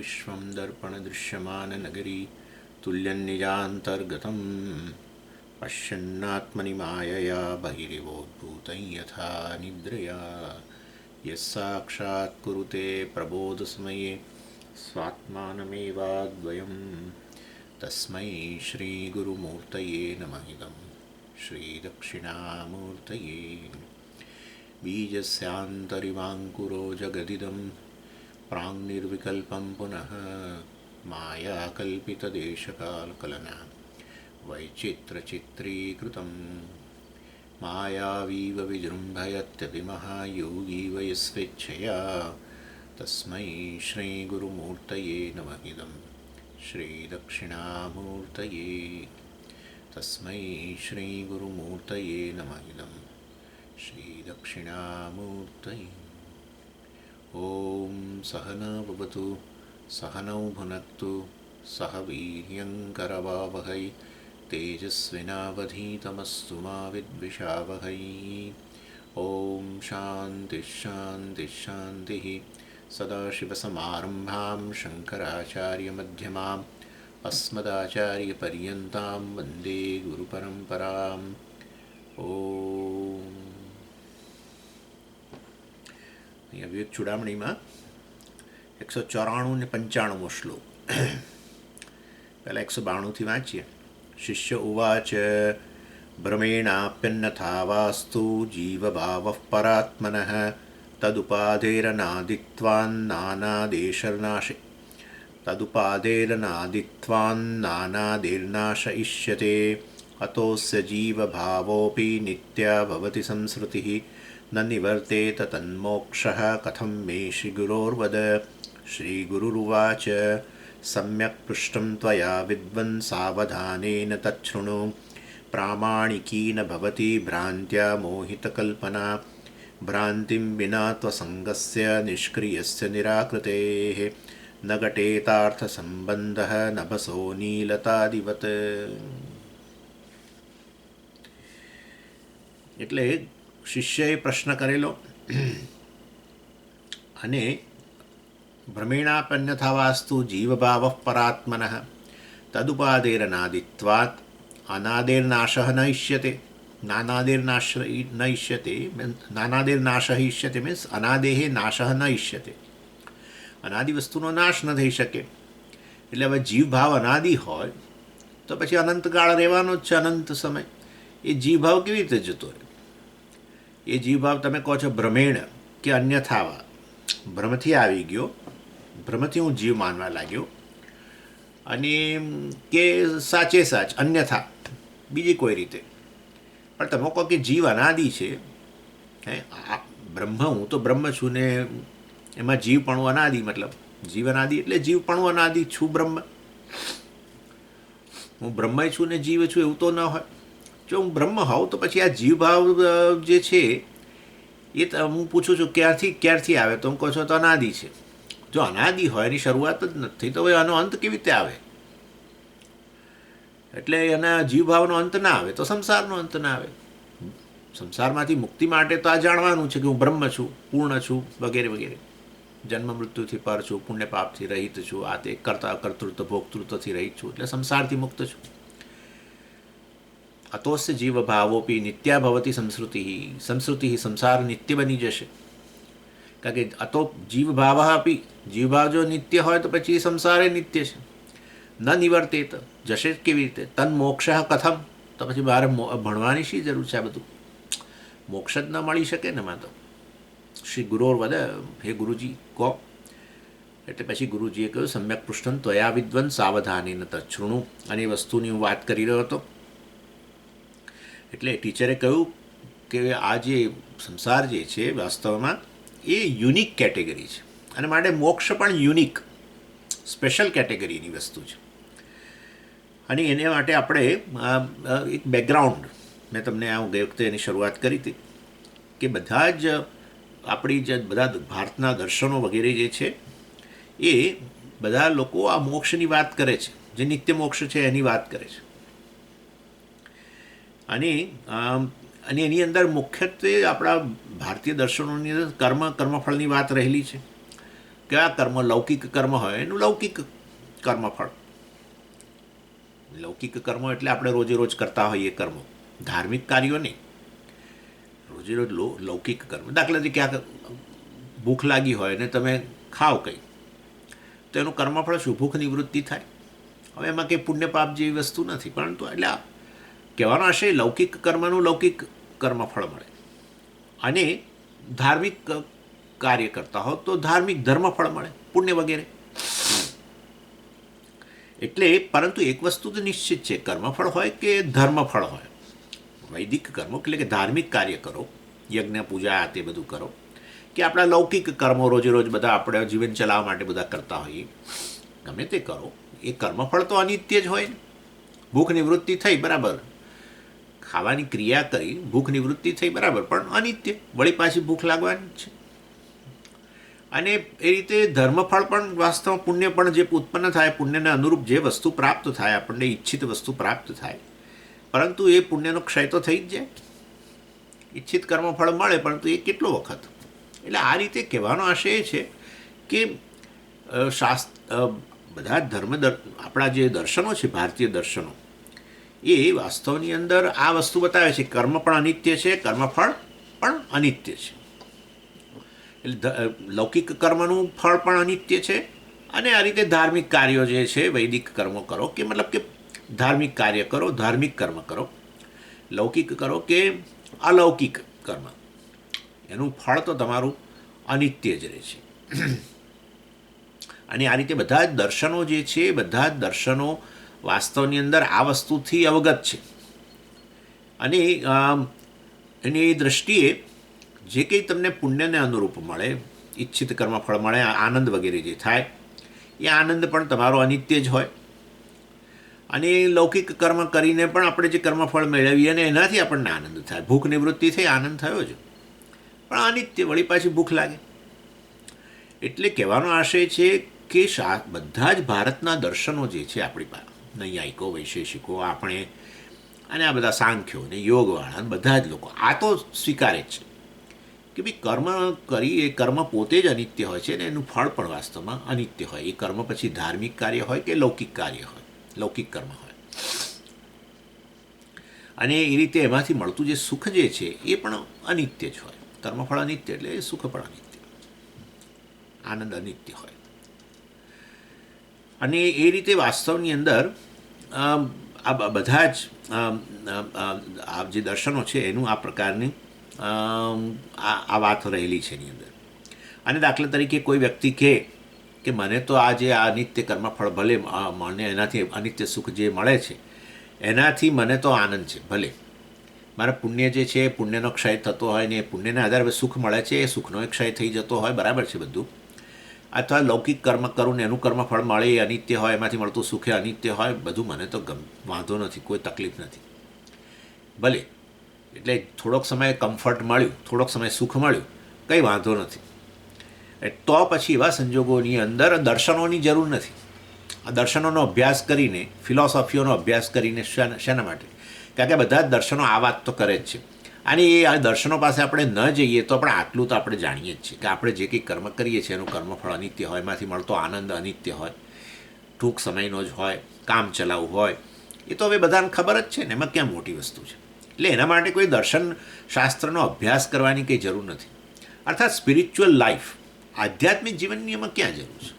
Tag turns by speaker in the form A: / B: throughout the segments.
A: विश्वं दर्पणदृश्यमाननगरी तुल्यन्निजान्तर्गतं पश्यन्नात्मनि मायया बहिरिवोद्भूतं यथा निद्रया यस्साक्षात् कुरुते प्रबोधसमये स्वात्मानमेवाद्वयं तस्मै श्रीगुरुमूर्तये नमः इदं श्रीदक्षिणामूर्तये बीजस्यान्तरिवाङ्कुरो जगदिदं प्राङ्निर्विकल्पं पुनः मायाकल्पितदेशकालकलना वैचित्रचित्रीकृतं मायावीव विजृम्भयत्यभिमहायोगी वै स्वेच्छया तस्मै श्रीगुरुमूर्तये नमः इदं श्रीदक्षिणामूर्तये तस्मै श्रीगुरुमूर्तये नमः इदं श्रीदक्षिणामूर्तये। ॐ सहना भवतु सहनौ भुनक्तु सह वीर्यङ्करवावहै तेजस्विनावधीतमस्तु मा विद्विषावहै। ॐ शान्तिः शान्तिः शान्तिः। सदाशिवसमारम्भां शङ्कराचार्यमध्यमाम् अस्मदाचार्यपर्यन्तां वन्दे गुरुपरम्पराम्। ઓમ. અહીંયા વિવેક ચૂડામણીમાં 194 ને 95મો શ્લોક. પહેલાં 192થી વાંચીએ. શિષ્ય ઉવાચ ભ્રમેણાપ્યન્યથા વાસ્તુ જીવભાવઃ પરાત્મનઃ તદુપાદેરનાદિત્વાન્નાનાદેર્નાશ ઇષ્યતે અતોસ્ય જીવભાવોऽપि નિત્યા ભવતિ સંસૃતિઃ ન નિવર્તેત તન્મોક્ષઃ કથં મે શ્રીગુરોર્વદ. શ્રીગુરુરુવાચ સમ્યક્ પૃષ્ટં ત્વયા વિદ્વન સાવધાનેન તચ્છૃણુ પ્રામાણિકી ન ભવતિ ભ્રાન્ત્યા મોહિતકલ્પના ભ્રાન્તિં વિના ત્વસંગસ્ય નિષ્ક્રિયસ્ય નિરાકૃતેઃ ન ઘટેતાર્થસંબંધઃ નભસો નીલતાદિવત. એટલે શિષ્યએ પ્રશ્ન કરેલો અને ભ્રમેણાપન્યથા વાસ્તુ જીવભાવઃ પરાત્મનઃ તદુપાદેરનાદિત્વાત અનાદેર્નાશ ન ઇષ્યતે. નાનાદેર્નાશ ન ઇષ્યતે નાનાદેર્નાશ ઇષ્યતે મીન્સ અનાદેહ નાશ ન ઇષ્યતે. અનાદિ વસ્તુનો નાશ ન થઈ શકે. એટલે હવે જીવભાવ અનાદિ હોય તો પછી અનંતકાળ રહેવાનો જ છે, અનંત સમય. એ જીવભાવ કેવી રીતે જતો રહે? એ જીવભાવ તમે કહો છો ભ્રમેણ કે અન્યથાવા, ભ્રમથી આવી ગયો, ભ્રમથી હું જીવ માનવા લાગ્યો, અને કે સાચે સાચ અન્યથા બીજી કોઈ રીતે. પણ તમે કહો કે જીવ અનાદિ છે, હે બ્રહ્મ હું તો બ્રહ્મ છું ને એમાં જીવપણું અનાદિ, મતલબ જીવ અનાદિ એટલે જીવપણું અનાદિ છું બ્રહ્મ. હું બ્રહ્મ છું ને જીવ છું એવું તો ન હોય. જો હું બ્રહ્મ હોઉં તો પછી આ જીવભાવ જે છે એ હું પૂછું છું ક્યારથી આવે, તો હું કહો છો તો અનાદિ છે. જો અનાદિ હોય એની શરૂઆત જ નથી તો આનો અંત કેવી રીતે આવે? એટલે એના જીવભાવનો અંત ના આવે તો સંસારનો અંત ના આવે. સંસારમાંથી મુક્તિ માટે તો આ જાણવાનું છે કે હું બ્રહ્મ છું, પૂર્ણ છું, વગેરે વગેરે. જન્મ મૃત્યુથી પર છું, પુણ્ય પાપથી રહિત છું, આ તે કર્તૃત્વ ભોક્તૃત્વથી રહિત છું, એટલે સંસારથી મુક્ત છું. અતોસ્ય જીવભાવોપી નિત્યા ભવતી સંસ્કૃતિ, સંસાર નિત્ય બની જશે. કારણ કે અતો જીવભાવ આપી, જીવભાવ જો નિત્ય હોય તો પછી સંસારે નિત્ય છે. ન નિવર્તેત જશે જ કેવી રીતે? તન મોક્ષ કથમ, તો પછી બહાર ભણવાની શી જરૂર છે? આ બધું મોક્ષ જ ન મળી શકે ને માં તો. શ્રી ગુરોર્વદ, હે ગુરુજી કહો. એટલે પછી ગુરુજીએ કહ્યું સમ્યક પૃષ્ઠં ત્વયા વિદ્વન સાવધાનેન તચ્છૃણુ. અને એ વસ્તુની હું વાત કરી રહ્યો હતો. એટલે ટીચરે કહ્યું કે આ જે સંસાર જે છે વાસ્તવમાં એ યુનિક કેટેગરી છે, અને માટે મોક્ષ પણ યુનિક સ્પેશિયલ કેટેગરીની વસ્તુ છે. અને એને માટે આપણે એક બેકગ્રાઉન્ડ મેં તમને આ ગઈ વખતે એની શરૂઆત કરી હતી કે બધા જ આપણી જે બધા ભારતના દર્શનો વગેરે જે છે એ બધા લોકો આ મોક્ષની વાત કરે છે, જે નિત્ય મોક્ષ છે એની વાત કરે છે. અને એની અંદર મુખ્યત્વે આપણા ભારતીય દર્શનોની અંદર કર્મફળની વાત રહેલી છે. કેવા કર્મ? લૌકિક કર્મ હોય એનું લૌકિક કર્મફળ. લૌકિક કર્મો એટલે આપણે રોજે રોજ કરતા હોઈએ કર્મો, ધાર્મિક કાર્યો નહીં. રોજે રોજ લૌકિક કર્મ. દાખલા તરીકે ક્યાંક ભૂખ લાગી હોય ને તમે ખાઓ કંઈ, તો એનું કર્મફળ શું? ભૂખ નિવૃત્તિ થાય. હવે એમાં કંઈ પુણ્ય પાપ જેવી વસ્તુ નથી, પરંતુ એટલે આ કહેવાનો આશય લૌકિક કર્મનું લૌકિક કર્મફળ મળે, અને ધાર્મિક કાર્ય કરતા હો તો ધાર્મિક ધર્મફળ મળે, પુણ્ય વગેરે. એટલે પરંતુ એક વસ્તુ તો નિશ્ચિત છે, કર્મફળ હોય કે ધર્મફળ હોય, વૈદિક કર્મો એટલે કે ધાર્મિક કાર્ય કરો, યજ્ઞ પૂજા આ તે બધું કરો, કે આપણા લૌકિક કર્મો રોજે રોજ બધા આપણે જીવન ચલાવવા માટે બધા કરતા હોઈએ, ગમે તે કરો, એ કર્મફળ તો અનિત્ય જ હોય ને. ભૂખ નિવૃત્તિ થઈ બરાબર, ખાવાની ક્રિયા કરી, ભૂખ નિવૃત્તિ થઈ બરાબર, પણ અનિત્ય, વળી પાછી ભૂખ લાગવાની છે. અને એ રીતે ધર્મફળ પણ વાસ્તવમાં પુણ્ય પણ જે ઉત્પન્ન થાય, પુણ્યને અનુરૂપ જે વસ્તુ પ્રાપ્ત થાય, આપણને ઈચ્છિત વસ્તુ પ્રાપ્ત થાય, પરંતુ એ પુણ્યનો ક્ષય તો થઈ જ જાય. ઈચ્છિત કર્મફળ મળે, પરંતુ એ કેટલો વખત? એટલે આ રીતે કહેવાનો આશય એ છે કે બધા ધર્મ આપણા જે દર્શનો છે, ભારતીય દર્શનો, એ વાસ્તવની અંદર આ વસ્તુ બતાવે છે, કર્મ પણ અનિત્ય છે, કર્મફળ પણ અનિત્ય છે. એટલે લૌકિક કર્મનું ફળ પણ અનિત્ય છે, અને આ રીતે ધાર્મિક કાર્યો જે છે, વૈદિક કર્મો કરો, કે મતલબ કે ધાર્મિક કાર્ય કરો, ધાર્મિક કર્મ કરો, લૌકિક કરો કે અલૌકિક કર્મ, એનું ફળ તો તમારું અનિત્ય જ રહે છે. અને આ રીતે બધા જ દર્શનો જે છે, બધા જ દર્શનો વાસ્તવની અંદર આ વસ્તુથી અવગત છે. અને એની દૃષ્ટિએ જે કંઈ તમને પુણ્યને અનુરૂપ મળે, ઈચ્છિત કર્મફળ મળે, આનંદ વગેરે જે થાય, એ આનંદ પણ તમારો અનિત્ય જ હોય. અને લૌકિક કર્મ કરીને પણ આપણે જે કર્મફળ મેળવીએ અને એનાથી આપણને આનંદ થાય, ભૂખ નિવૃત્તિ થઈ, આનંદ થયો જ, પણ અનિત્ય, વળી પાછી ભૂખ લાગે. એટલે કહેવાનો આશય છે કે બધા જ ભારતના દર્શનો જે છે, આપણી પાસે નૈયાયિકો, વૈશેષિકો, આપણે અને આ બધા સાંખ્યો ને યોગવાળા બધા જ લોકો આ તો સ્વીકારે જ છે કે ભાઈ કર્મ કરી એ કર્મ પોતે જ અનિત્ય હોય છે, અને એનું ફળ પણ વાસ્તવમાં અનિત્ય હોય. એ કર્મ પછી ધાર્મિક કાર્ય હોય કે લૌકિક કાર્ય હોય, લૌકિક કર્મ હોય. અને એ રીતે એમાંથી મળતું જે સુખ જે છે એ પણ અનિત્ય જ હોય. કર્મફળ અનિત્ય એટલે સુખ પણ અનિત્ય, આનંદ અનિત્ય હોય. અને એ રીતે વાસ્તવની અંદર આ બધા જ આ જે દર્શનો છે એનું આ પ્રકારની આ વાત રહેલી છે એની અંદર. અને દાખલા તરીકે કોઈ વ્યક્તિ કહે કે મને તો આ જે આ અનિત્ય કર્મફળ ભલે મને એનાથી અનિત્ય સુખ જે મળે છે એનાથી મને તો આનંદ છે, ભલે મારા પુણ્ય જે છે એ પુણ્યનો ક્ષય થતો હોય ને એ પુણ્યના આધારે સુખ મળે છે, એ સુખનો ક્ષય થઈ જતો હોય, બરાબર છે બધું. અથવા લૌકિક કર્મ કરું ને એનું કર્મફળ મળે એ અનિત્ય હોય, એમાંથી મળતું સુખ એ અનિત્ય હોય, બધું મને તો વાંધો નથી, કોઈ તકલીફ નથી, ભલે. એટલે થોડોક સમય કમ્ફર્ટ મળ્યું, થોડોક સમય સુખ મળ્યું, કંઈ વાંધો નથી. તો પછી એવા સંજોગોની અંદર દર્શનોની જરૂર નથી. આ દર્શનોનો અભ્યાસ કરીને, ફિલોસોફીઓનો અભ્યાસ કરીને શેના માટે? કારણ કે બધા જ દર્શનો આ વાત તો કરે જ છે. અને એ આ દર્શનો પાસે આપણે ન જઈએ તો પણ આટલું તો આપણે જાણીએ જ છીએ કે આપણે જે કંઈ કર્મ કરીએ છીએ એનું કર્મફળ અનિત્ય હોય, એમાંથી મળતો આનંદ અનિત્ય હોય, ટૂંક સમયનો જ હોય, કામ ચલાવવું હોય, એ તો હવે બધાને ખબર જ છે ને, એમાં ક્યાં મોટી વસ્તુ છે. એટલે એના માટે કોઈ દર્શન શાસ્ત્રનો અભ્યાસ કરવાની કંઈ જરૂર નથી. અર્થાત સ્પિરિચ્યુઅલ લાઈફ, આધ્યાત્મિક જીવનની એમાં ક્યાં જરૂર છે?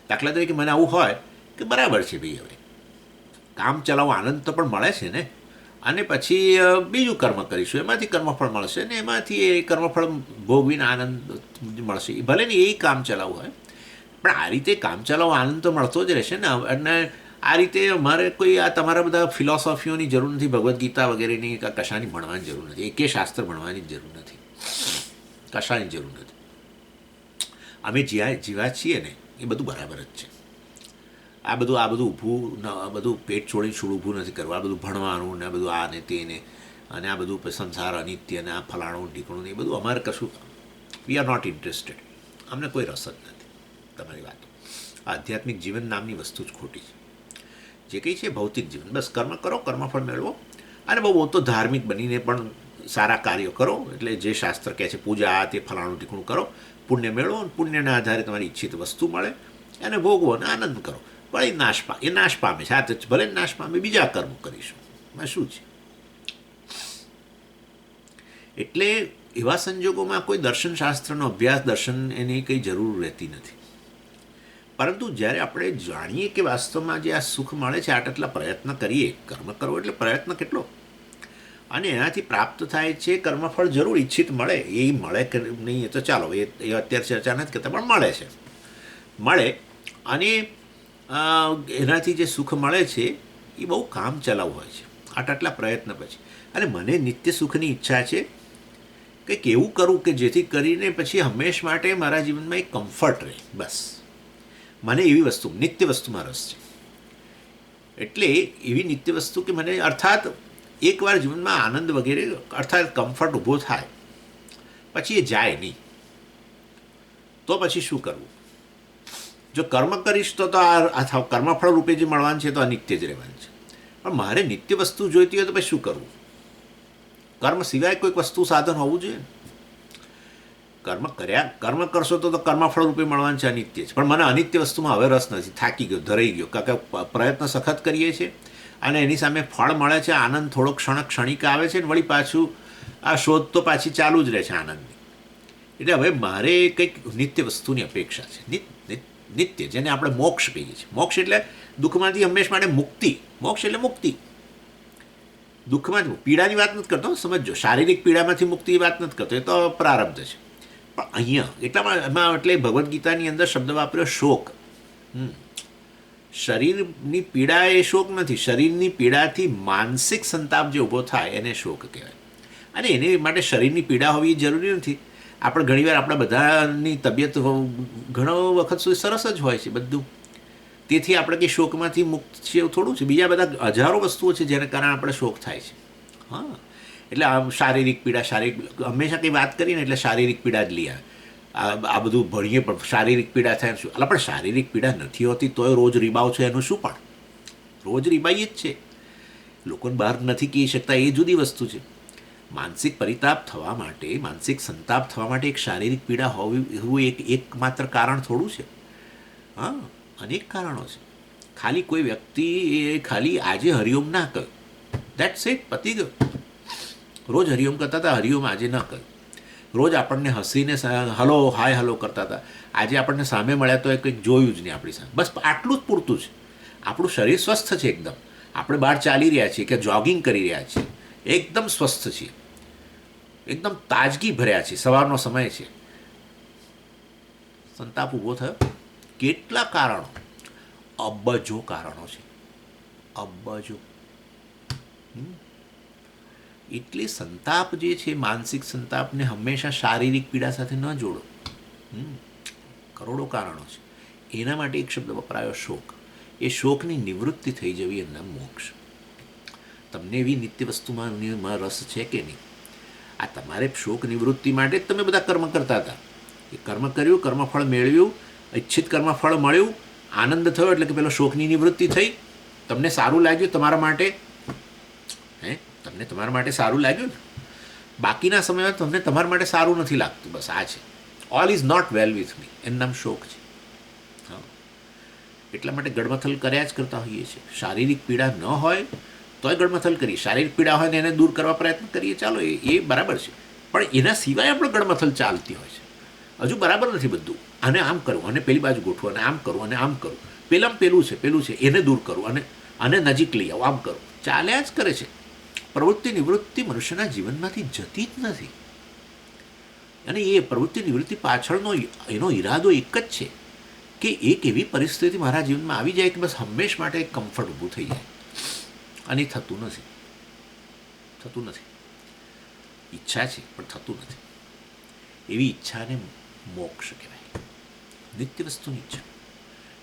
A: દાખલા તરીકે મને આવું હોય કે બરાબર છે ભાઈ, હવે કામ ચલાવવા આનંદ તો પણ મળે છે ને, અને પછી બીજું કર્મ કરીશું, એમાંથી કર્મફળ મળશે ને એમાંથી એ કર્મફળ ભોગવીને આનંદ મળશે, ભલે ને એ કામ ચલાવવું હોય, પણ આ રીતે કામ ચલાવવા આનંદ તો મળતો જ રહેશે ને. અને આ રીતે અમારે કોઈ આ તમારા બધા ફિલોસોફીઓની જરૂર નથી, ભગવદ્ ગીતા વગેરેની કશાની ભણવાની જરૂર નથી, એકે શાસ્ત્ર ભણવાની જરૂર નથી, કશાની જરૂર નથી. અમે જીવા છીએ ને એ બધું બરાબર જ છે. આ બધું ઊભું બધું પેટ છોડીને છોડ ઊભું નથી કરવું, આ બધું ભણવાનું ને બધું આ ને તે ને, અને આ બધું સંસાર અનિત્ય ને આ ફલાણું ઢીકણું ને એ બધું અમારે કશું, વી આર નોટ ઇન્ટરેસ્ટેડ, અમને કોઈ રસ જ નથી તમારી વાતો. આધ્યાત્મિક જીવન નામની વસ્તુ જ ખોટી છે. જે કંઈ છે ભૌતિક જીવન, બસ કર્મ કરો, કર્મફળ મેળવો, અને બહુ તો ધાર્મિક બનીને પણ સારા કાર્યો કરો, એટલે જે શાસ્ત્ર કહે છે પૂજા આ તે ફલાણું ઢીકણું કરો, પુણ્ય મેળવો અને પુણ્યના આધારે તમારી ઈચ્છિત વસ્તુ મળે, એને ભોગવો અને આનંદ કરો. પણ એ નાશ પામે છે. આ તો ભલે નાશ પામે, બીજા કર્મ કરીશું, એમાં શું છે? એટલે એવા સંજોગોમાં કોઈ દર્શનશાસ્ત્રનો અભ્યાસ, દર્શન એની કંઈ જરૂર રહેતી નથી. પરંતુ જ્યારે આપણે જાણીએ કે વાસ્તવમાં જે આ સુખ મળે છે, આટલા પ્રયત્ન કરીએ, કર્મ કરવો એટલે પ્રયત્ન કેટલો, અને એનાથી પ્રાપ્ત થાય છે કર્મફળ જરૂર ઈચ્છિત મળે, એ મળે કે નહીં એ તો ચાલો એ અત્યારે ચર્ચા નથી કરતા, પણ મળે છે, મળે, અને એનાથી જે સુખ મળે છે એ બહુ કામ ચલાવ હોય છે આટલા પ્રયત્ન પછી. અને મને નિત્ય સુખની ઈચ્છા છે, કંઈક એવું કરું કે જેથી કરીને પછી હંમેશ માટે મારા જીવનમાં એક કમ્ફર્ટ રહે. બસ મને એવી વસ્તુ, નિત્ય વસ્તુમાં રસ છે. એટલે એવી નિત્ય વસ્તુ કે મને, અર્થાત એકવાર જીવનમાં આનંદ વગેરે, અર્થાત કમ્ફર્ટ ઊભો થાય પછી એ જાય નહીં, તો પછી શું કરવું? જો કર્મ કરીશ તો આ કર્મફળ રૂપે જે મળવાનું છે તો અનિત્ય જ રહેવાનું છે. પણ મારે નિત્ય વસ્તુ જોઈતી હોય તો પછી શું કરવું? કર્મ સિવાય કોઈક વસ્તુ સાધન હોવું જોઈએ. કર્મ કરશો તો કર્મફળ રૂપે મળવાનું છે, અનિત્ય છે. પણ મને અનિત્ય વસ્તુમાં હવે રસ નથી, થાકી ગયો, ધરાઈ ગયો, કારણ કે પ્રયત્ન સખત કરીએ છીએ અને એની સામે ફળ મળે છે, આનંદ થોડો ક્ષણિક આવે છે, ને વળી પાછું આ શોધ તો પાછી ચાલુ જ રહે છે આનંદની. એટલે હવે મારે કંઈક નિત્ય વસ્તુની અપેક્ષા છે. નિત્ય, જેને આપણે મોક્ષ કહીએ છીએ. મોક્ષ એટલે દુઃખમાંથી હંમેશ માટે મુક્તિ. મોક્ષ એટલે મુક્તિ. દુઃખમાં પીડાની વાત નથી કરતો, સમજો, શારીરિક પીડામાંથી મુક્તિની વાત નથી કરતો, એ તો પ્રારબ્ધ છે. પણ અહીંયા એમાં એટલે ભગવદ્ ગીતાની અંદર શબ્દ વાપર્યો શોક. શરીરની પીડા એ શોક નથી, શરીરની પીડાથી માનસિક સંતાપ જે ઊભો થાય એને શોક કહેવાય. અને એને માટે શરીરની પીડા હોવી જરૂરી નથી. આપણે ઘણીવાર આપણા બધાની તબિયત ઘણો વખત સુધી સરસ જ હોય છે બધું, તેથી આપણે કંઈ શોકમાંથી મુક્ત છે એવું થોડું છે. બીજા બધા હજારો વસ્તુઓ છે જેને કારણે આપણે શોક થાય છે. હા, એટલે આ શારીરિક પીડા, હંમેશા કંઈ વાત કરીએ ને એટલે શારીરિક પીડા જ લઈ આવે. આ બધું ભણીએ પણ શારીરિક પીડા થાય શું? એટલે પણ શારીરિક પીડા નથી હોતી તોય રોજ રીબાવ છે, એનું શું? પણ રોજ રીબાઈ જ છે, લોકોને બહાર નથી કહી શકતા, એ જુદી વસ્તુ છે. માનસિક પરિતાપ થવા માટે, માનસિક સંતાપ થવા માટે એક શારીરિક પીડા હોવું એકમાત્ર કારણ થોડું છે. હા, અનેક કારણો છે. ખાલી કોઈ વ્યક્તિ એ ખાલી આજે હરિઓમ ના કહ્યું, દેટ્સ ઇટ, પતી ગયો. રોજ હરિઓમ કરતા હતા, હરિઓમ આજે ન કહ્યું. રોજ આપણને હસીને હલો હાય હલો કરતા હતા, આજે આપણને સામે મળ્યા તો એ કંઈક જોયું જ નહીં આપણી સામે. બસ આટલું જ પૂરતું છે. આપણું શરીર સ્વસ્થ છે એકદમ, આપણે બહાર ચાલી રહ્યા છીએ કે જોગિંગ કરી રહ્યા છીએ, એકદમ સ્વસ્થ છીએ, એકદમ તાજગી ભર્યા છે, સવારનો સમય છે, સંતાપ ઊભો થયો. કેટલા કારણો? અબજો કારણો છે, અબજો. એટલે સંતાપ જે છે, માનસિક સંતાપને હંમેશા શારીરિક પીડા સાથે ન જોડો. કરોડો કારણો છે. એના માટે એક શબ્દ વપરાયો શોક. એ શોકની નિવૃત્તિ થઈ જવી એના મોક્ષ. તમને એવી નિત્ય વસ્તુમાં રસ છે કે નહીં? આ તમારે શોક નિવૃત્તિ માટે જ તમે બધા કર્મ કરતા હતા. એ કર્મ કર્યું, કર્મફળ મેળવ્યું, ઈચ્છિત કર્મફળ મળ્યું, આનંદ થયો, એટલે કે પેલો શોકની નિવૃત્તિ થઈ, તમને સારું લાગ્યું તમારા માટે. તમને તમારા માટે સારું લાગ્યું ને? બાકીના સમયમાં તમને તમારા માટે સારું નથી લાગતું. બસ આ છે, all is not well with me, એનું નામ શોક છે. હા, એટલા માટે ગડમથલ કર્યા જ કરતા હોઈએ છીએ. શારીરિક પીડા ન હોય તોય ગડમથલ કરીએ, શારીરિક પીડા હોય ને એને દૂર કરવા પ્રયત્ન કરીએ, ચાલો એ બરાબર છે. પણ એના સિવાય આપણે ગડમથલ ચાલતી હોય છે. હજુ બરાબર નથી બધું. આને આમ કરવું, અને પેલી બાજુ ગોઠવું, અને આમ કરવું, અને આમ કરવું, પેલું છે એને દૂર કરવું, અને નજીક લઈ આવું, આમ કરવું, ચાલ્યા જ કરે છે. પ્રવૃત્તિ નિવૃત્તિ મનુષ્યના જીવનમાંથી જતી જ નથી. અને એ પ્રવૃત્તિ નિવૃત્તિ પાછળનો એનો ઈરાદો એક જ છે કે એક એવી પરિસ્થિતિ મારા જીવનમાં આવી જાય કે બસ હંમેશ માટે એક કમ્ફર્ટ ઊભું થઈ જાય. અને થતું નથી. ઈચ્છા છે પણ થતું નથી. એવી ઈચ્છાને મોક્ષ કહેવાય. નિત્ય વસ્તુની ઈચ્છા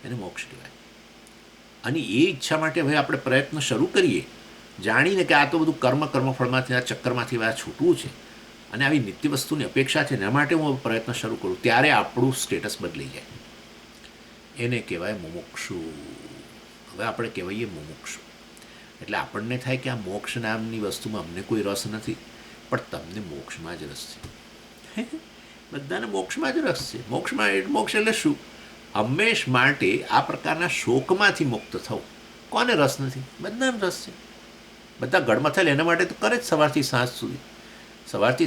A: એને મોક્ષ કહેવાય. અને એ ઈચ્છા માટે હવે આપણે પ્રયત્ન શરૂ કરીએ, જાણીને કે આ તો બધું કર્મફળમાંથી, આ ચક્કરમાંથી આ છૂટવું છે અને આવી નિત્ય વસ્તુની અપેક્ષા છે, એના માટે હું પ્રયત્ન શરૂ કરું, ત્યારે આપણું સ્ટેટસ બદલાઈ જાય. એને કહેવાય મુમુક્ષુ. હવે આપણે કહેવાઈએ મુમુક્ષુ. એટલે આપણને થાય કે આ મોક્ષ નામની વસ્તુમાં અમને કોઈ રસ નથી, પણ તમને મોક્ષમાં જ રસ છે. બધાને મોક્ષમાં જ રસ છે. મોક્ષ એટલે શું? હંમેશ માટે આ પ્રકારના શોકમાંથી મુક્ત થવું. કોને રસ નથી? બધાને રસ છે. બધા ગડમથલ એના માટે તો કરે જ સવારથી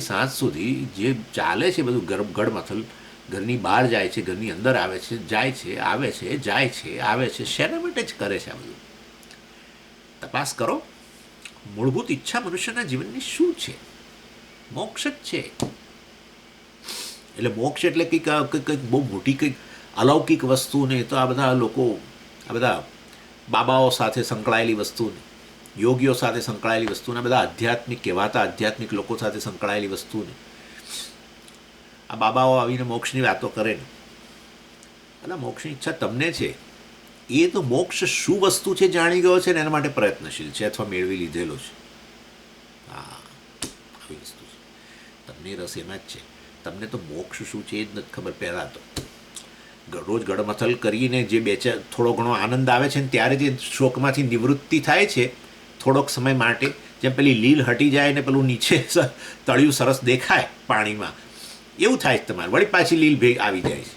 A: સાંજ સુધી જે ચાલે છે બધું ગડમથલ, ઘરની બહાર જાય છે, ઘરની અંદર આવે છે, જાય છે, આવે છે, જાય છે, આવે છે, શેના માટે જ કરે છે આ બધું? તપાસ કરો. મૂળભૂત ઈચ્છા મનુષ્યના જીવનની શું છે? મોક્ષ જ છે. એટલે મોક્ષ એટલે કંઈક બહુ મોટી કંઈક અલૌકિક વસ્તુ ને. તો આ બધા લોકો, આ બધા બાબાઓ સાથે સંકળાયેલી વસ્તુને, યોગીઓ સાથે સંકળાયેલી વસ્તુને, બધા આધ્યાત્મિક કહેવાતા આધ્યાત્મિક લોકો સાથે સંકળાયેલી વસ્તુને આ બાબાઓ આવીને મોક્ષની વાતો કરે ને. એટલે મોક્ષની ઈચ્છા તમને છે, એ તો મોક્ષ શું વસ્તુ છે જાણી ગયો છે ને એના માટે પ્રયત્નશીલ છે અથવા મેળવી લીધેલો છે. હા, આવી વસ્તુ છે. તમને રસ એમાં જ છે. તમને તો મોક્ષ શું છે એ જ નથી ખબર. પહેલાં તો રોજ ગડમથલ કરીને જે થોડો ઘણો આનંદ આવે છે ને ત્યારે જે શોકમાંથી નિવૃત્તિ થાય છે થોડોક સમય માટે, જેમ પેલી લીલ હટી જાય ને પેલું નીચે તળિયું સરસ દેખાય પાણીમાં, એવું થાય છે તમારે. વળી પાછી લીલ ભેગ આવી જાય છે,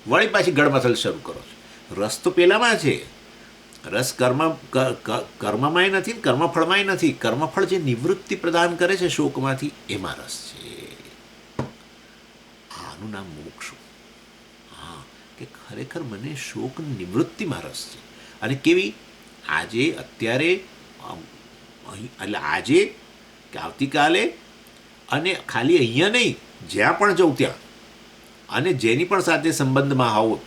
A: વળી પાછી ગડમથલ શરૂ કરો છો. રસ તો પેલામાં છે. રસ કર્મમાંય નથી ને કર્મફળમાંય નથી. કર્મફળ જે નિવૃત્તિ પ્રદાન કરે છે શોકમાંથી, એમાં રસ છે. આનું નામ મોક્ષ. હા, કે ખરેખર મને શોક નિવૃત્તિમાં રસ છે. અને કેવી? અત્યારે એટલે આજે કે આવતીકાલે, અને ખાલી અહીંયા નહીં, જ્યાં પણ જઉં ત્યાં, અને જેની પણ સાથે સંબંધમાં હોવું,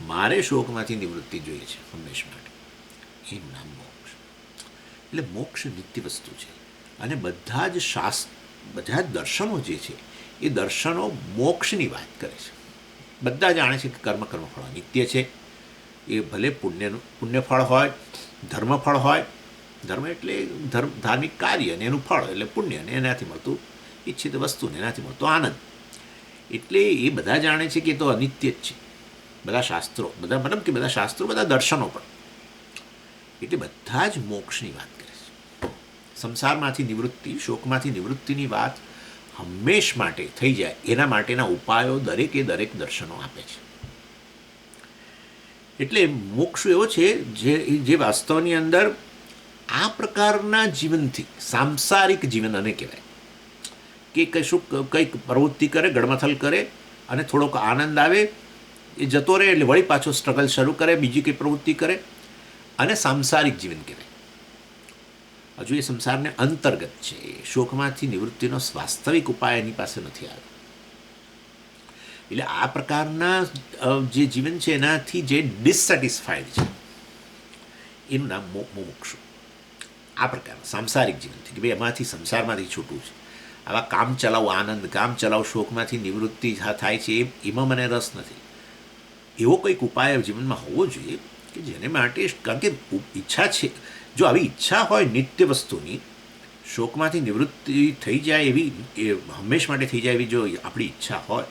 A: મારે શોકમાંથી નિવૃત્તિ જોઈએ છે હંમેશ માટે. એનું નામ મોક્ષ. એટલે મોક્ષ નિત્ય વસ્તુ છે. અને બધા જ દર્શનો જે છે એ દર્શનો મોક્ષની વાત કરે છે. બધા જાણે છે કે કર્મફળ નિત્ય છે. એ ભલે પુણ્યફળ હોય, ધર્મફળ હોય. ધર્મ એટલે ધાર્મિક કાર્ય ને એનું ફળ એટલે પુણ્ય, ને એનાથી મળતું ઈચ્છિત વસ્તુને એનાથી મળતો આનંદ. એટલે એ બધા જાણે છે કે એ તો અનિત્ય જ છે. બધા શાસ્ત્રો, બધા દર્શનો પણ. એટલે બધા જ મોક્ષની વાત કરે છે. સંસારમાંથી નિવૃત્તિ, શોકમાંથી નિવૃત્તિની વાત હંમેશ માટે થઈ જાય એના માટેના ઉપાયો દરેક દર્શનો આપે છે. એટલે મોક્ષ એવો છે જે વાસ્તવની અંદર આ પ્રકારના જીવનથી, સાંસારિક જીવન અને કહેવાય કે કંઈક પ્રવૃત્તિ કરે, ગડમથલ કરે અને થોડોક આનંદ આવે, એ જતો રહે એટલે વળી પાછો સ્ટ્રગલ શરૂ કરે, બીજી કંઈ પ્રવૃત્તિ કરે, અને સાંસારિક જીવન કહેવાય. હજુ એ સંસારને અંતર્ગત છે. શોકમાંથી નિવૃત્તિનો વાસ્તવિક ઉપાય એની પાસે નથી આવ્યો. એટલે આ પ્રકારના જે જીવન છે એનાથી જે ડિસસેટિસ્ફાઈડ છે એનું નામ મોક્ષ. આ પ્રકારના સાંસારિક જીવનથી, કે ભાઈ એમાંથી સંસારમાંથી છૂટવું છે. આવા કામ ચલાવ આનંદ, કામ ચલાવ શોકમાંથી નિવૃત્તિ થાય છે, એમાં મને રસ નથી. એવો કંઈક ઉપાય જીવનમાં હોવો જોઈએ કે જેને માટે, કારણ કે ઈચ્છા છે, જો આવી ઈચ્છા હોય નિત્ય વસ્તુની, શોકમાંથી નિવૃત્તિ થઈ જાય એવી, એ હંમેશ માટે થઈ જાય એવી જો આપણી ઈચ્છા હોય,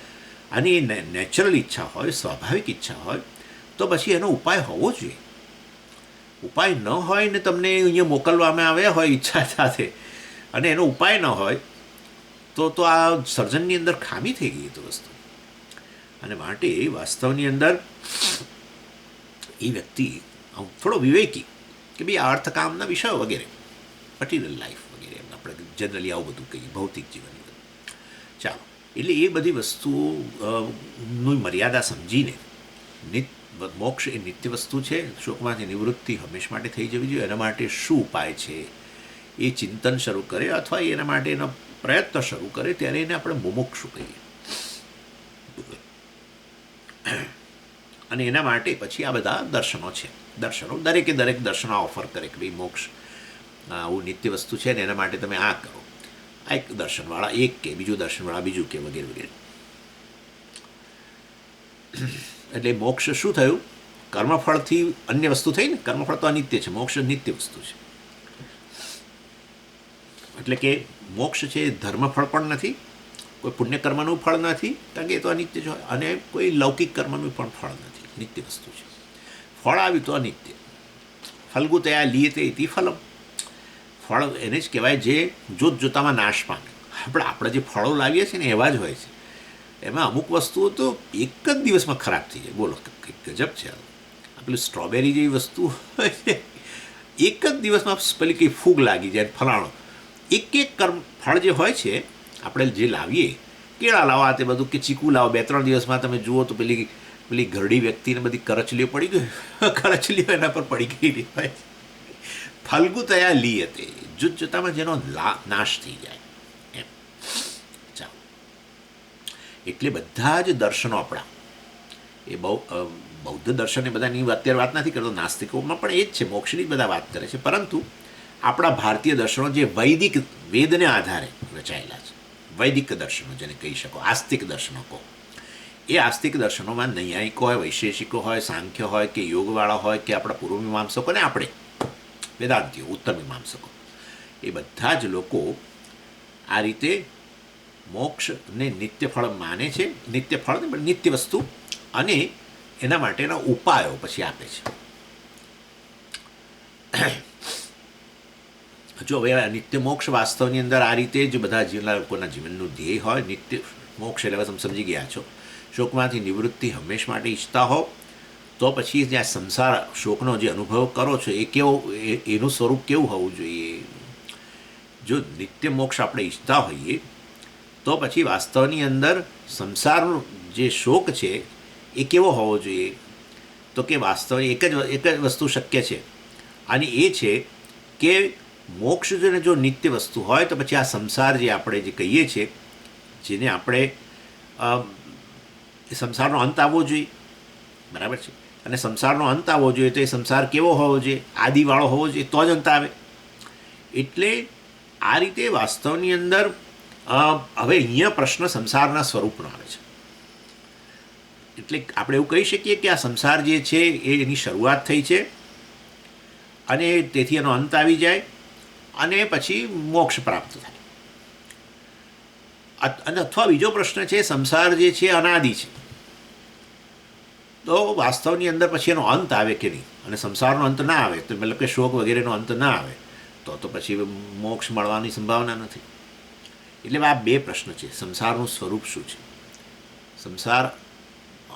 A: અને એ નેચરલ ઈચ્છા હોય, સ્વાભાવિક ઈચ્છા હોય, તો પછી એનો ઉપાય હોવો જોઈએ. ઉપાય ન હોય ને તમને અહીંયા મોકલવામાં આવ્યા હોય ઈચ્છા સાથે, અને એનો ઉપાય ન હોય, તો આ સર્જનની અંદર ખામી થઈ ગઈ તો વસ્તુ. અને માટે વાસ્તવની અંદર એ વ્યક્તિ થોડો વિવેકી, કે ભાઈ આ અર્થકામના વિષયો વગેરે, મટીરિયલ લાઈફ વગેરે, આપણે જનરલી આવું બધું કહીએ, ભૌતિક જીવનની બધું. ચાલો, એટલે એ બધી વસ્તુઓની મર્યાદા સમજીને મોક્ષ એ નિત્ય વસ્તુ છે. શોકમાંથી નિવૃત્તિ હંમેશ માટે થઈ જવી જોઈએ. એના માટે શું ઉપાય છે એ ચિંતન શરૂ કરે, અથવા એના માટેનો પ્રયત્ન શરૂ કરે, ત્યારે એને આપણે મુમુક્ષુ કહીએ. અને એના માટે પછી આ બધા દર્શનો છે. દરેક દર્શનો ઓફર કરે કે ભાઈ મોક્ષ આવું નિત્ય વસ્તુ છે ને એના માટે તમે આ કરો. આ એક દર્શનવાળા એક કે, બીજું દર્શનવાળા બીજું કે, વગેરે વગેરે. એટલે મોક્ષ શું થયું? કર્મફળથી અન્ય વસ્તુ થઈ ને. કર્મફળ તો અનિત્ય છે, મોક્ષ નિત્ય વસ્તુ છે. એટલે કે મોક્ષ છે એ ધર્મફળ પણ નથી, કોઈ પુણ્યકર્મનું ફળ નથી, કારણ કે એ તો અનિત્ય છે, અને કોઈ લૌકિક કર્મનું પણ ફળ નથી, નિત્ય વસ્તુ છે. ફળ આવ્યું તો અનિત્ય. ફલગુતયા લીયતે ઇતિ ફલમ. ફળ એને જ કહેવાય જે જોતામાં નાશ પામે. આપણે જે ફળો લાવીએ છીએ ને એવા જ હોય છે. એમાં અમુક વસ્તુઓ તો એક જ દિવસમાં ખરાબ થઈ જાય. બોલો, ગજબ છે. આ પેલું સ્ટ્રોબેરી જેવી વસ્તુ હોય છે, એક જ દિવસમાં પેલી કંઈ ફૂગ લાગી જાય, ફલાણો. એક એક ફળ જે હોય છે આપણે જે લાવીએ, કેળા લાવવા તે બધું, કે ચીકુ લાવો, 2-3 દિવસમાં તમે જુઓ તો પેલી પેલી ઘરડી વ્યક્તિને બધી કરચલીઓ પડી ગઈ, કરચલીઓ એના પર પડી ગઈ હોય. ફલગુ તયા લી હતી, જુત જતામાં જેનો નાશ થઈ જાય એમ. ચાલો, એટલે બધા જ દર્શનો આપણા એ બૌદ્ધ દર્શન એ બધાની અત્યારે વાત નથી કરતો, નાસ્તિકોમાં પણ એ જ છે, મોક્ષની જ બધા વાત કરે છે. પરંતુ આપણા ભારતીય દર્શનો જે વૈદિક વેદને આધારે રચાયેલા છે, વૈદિક દર્શનો જેને કહી શકો, આસ્તિક દર્શનો કહો, એ આસ્તિક દર્શનોમાં નૈયાયિકો હોય, વૈશેષિકો હોય, સાંખ્ય હોય કે યોગવાળા હોય કે આપણા પૂર્વ મીમાંસકો ને આપણે વેદાંતિઓ, ઉત્તર મીમાંસકો, એ બધા જ લોકો આ રીતે મોક્ષને નિત્ય ફળ માને છે. નિત્ય ફળ પણ નિત્ય વસ્તુ, અને એના માટેના ઉપાયો પછી આપે છે. જો હવે નિત્ય મોક્ષ વાસ્તવની અંદર આ રીતે જ બધા લોકોના જીવનનું ધ્યેય હોય. નિત્ય મોક્ષ એટલે તમે સમજી ગયા છો, શોકમાંથી નિવૃત્તિ હંમેશ માટે ઈચ્છતા હો, તો પછી જે આ સંસાર શોકનો જે અનુભવ કરો છો એ કેવો, એનું સ્વરૂપ કેવું હોવું જોઈએ. જો નિત્ય મોક્ષ આપણે ઈચ્છતા હોઈએ તો પછી વાસ્તવની અંદર સંસારનો જે શોક છે એ કેવો હોવો જોઈએ. તો કે વાસ્તવ એક જ વસ્તુ શક્ય છે, અને એ છે કે મોક્ષ જો નિત્ય વસ્તુ હોય તો પછી આ સંસાર જે આપણે જે કહીએ છીએ, જેને આપણે સંસારનો અંત આવવો જોઈએ, બરાબર છે. અને સંસારનો અંત આવવો જોઈએ તો એ સંસાર કેવો હોવો જોઈએ, આદિવાળો હોવો જોઈએ, તો જ અંત આવે. એટલે આ રીતે વાસ્તવની અંદર હવે અહીંયા પ્રશ્ન સંસારના સ્વરૂપનો આવે છે. એટલે આપણે એવું કહી શકીએ કે આ સંસાર જે છે એની શરૂઆત થઈ છે, અને તેથી એનો અંત આવી જાય, અને પછી મોક્ષ પ્રાપ્ત થાય. અને અથવા બીજો પ્રશ્ન છે, સંસાર જે છે અનાદિ છે, તો વાસ્તવની અંદર પછી એનો અંત આવે કે નહીં, અને સંસારનો અંત ના આવે તો મતલબ કે શોક વગેરેનો અંત ના આવે તો પછી મોક્ષ મળવાની સંભાવના નથી. એટલે આ બે પ્રશ્ન છે, સંસારનું સ્વરૂપ શું છે, સંસાર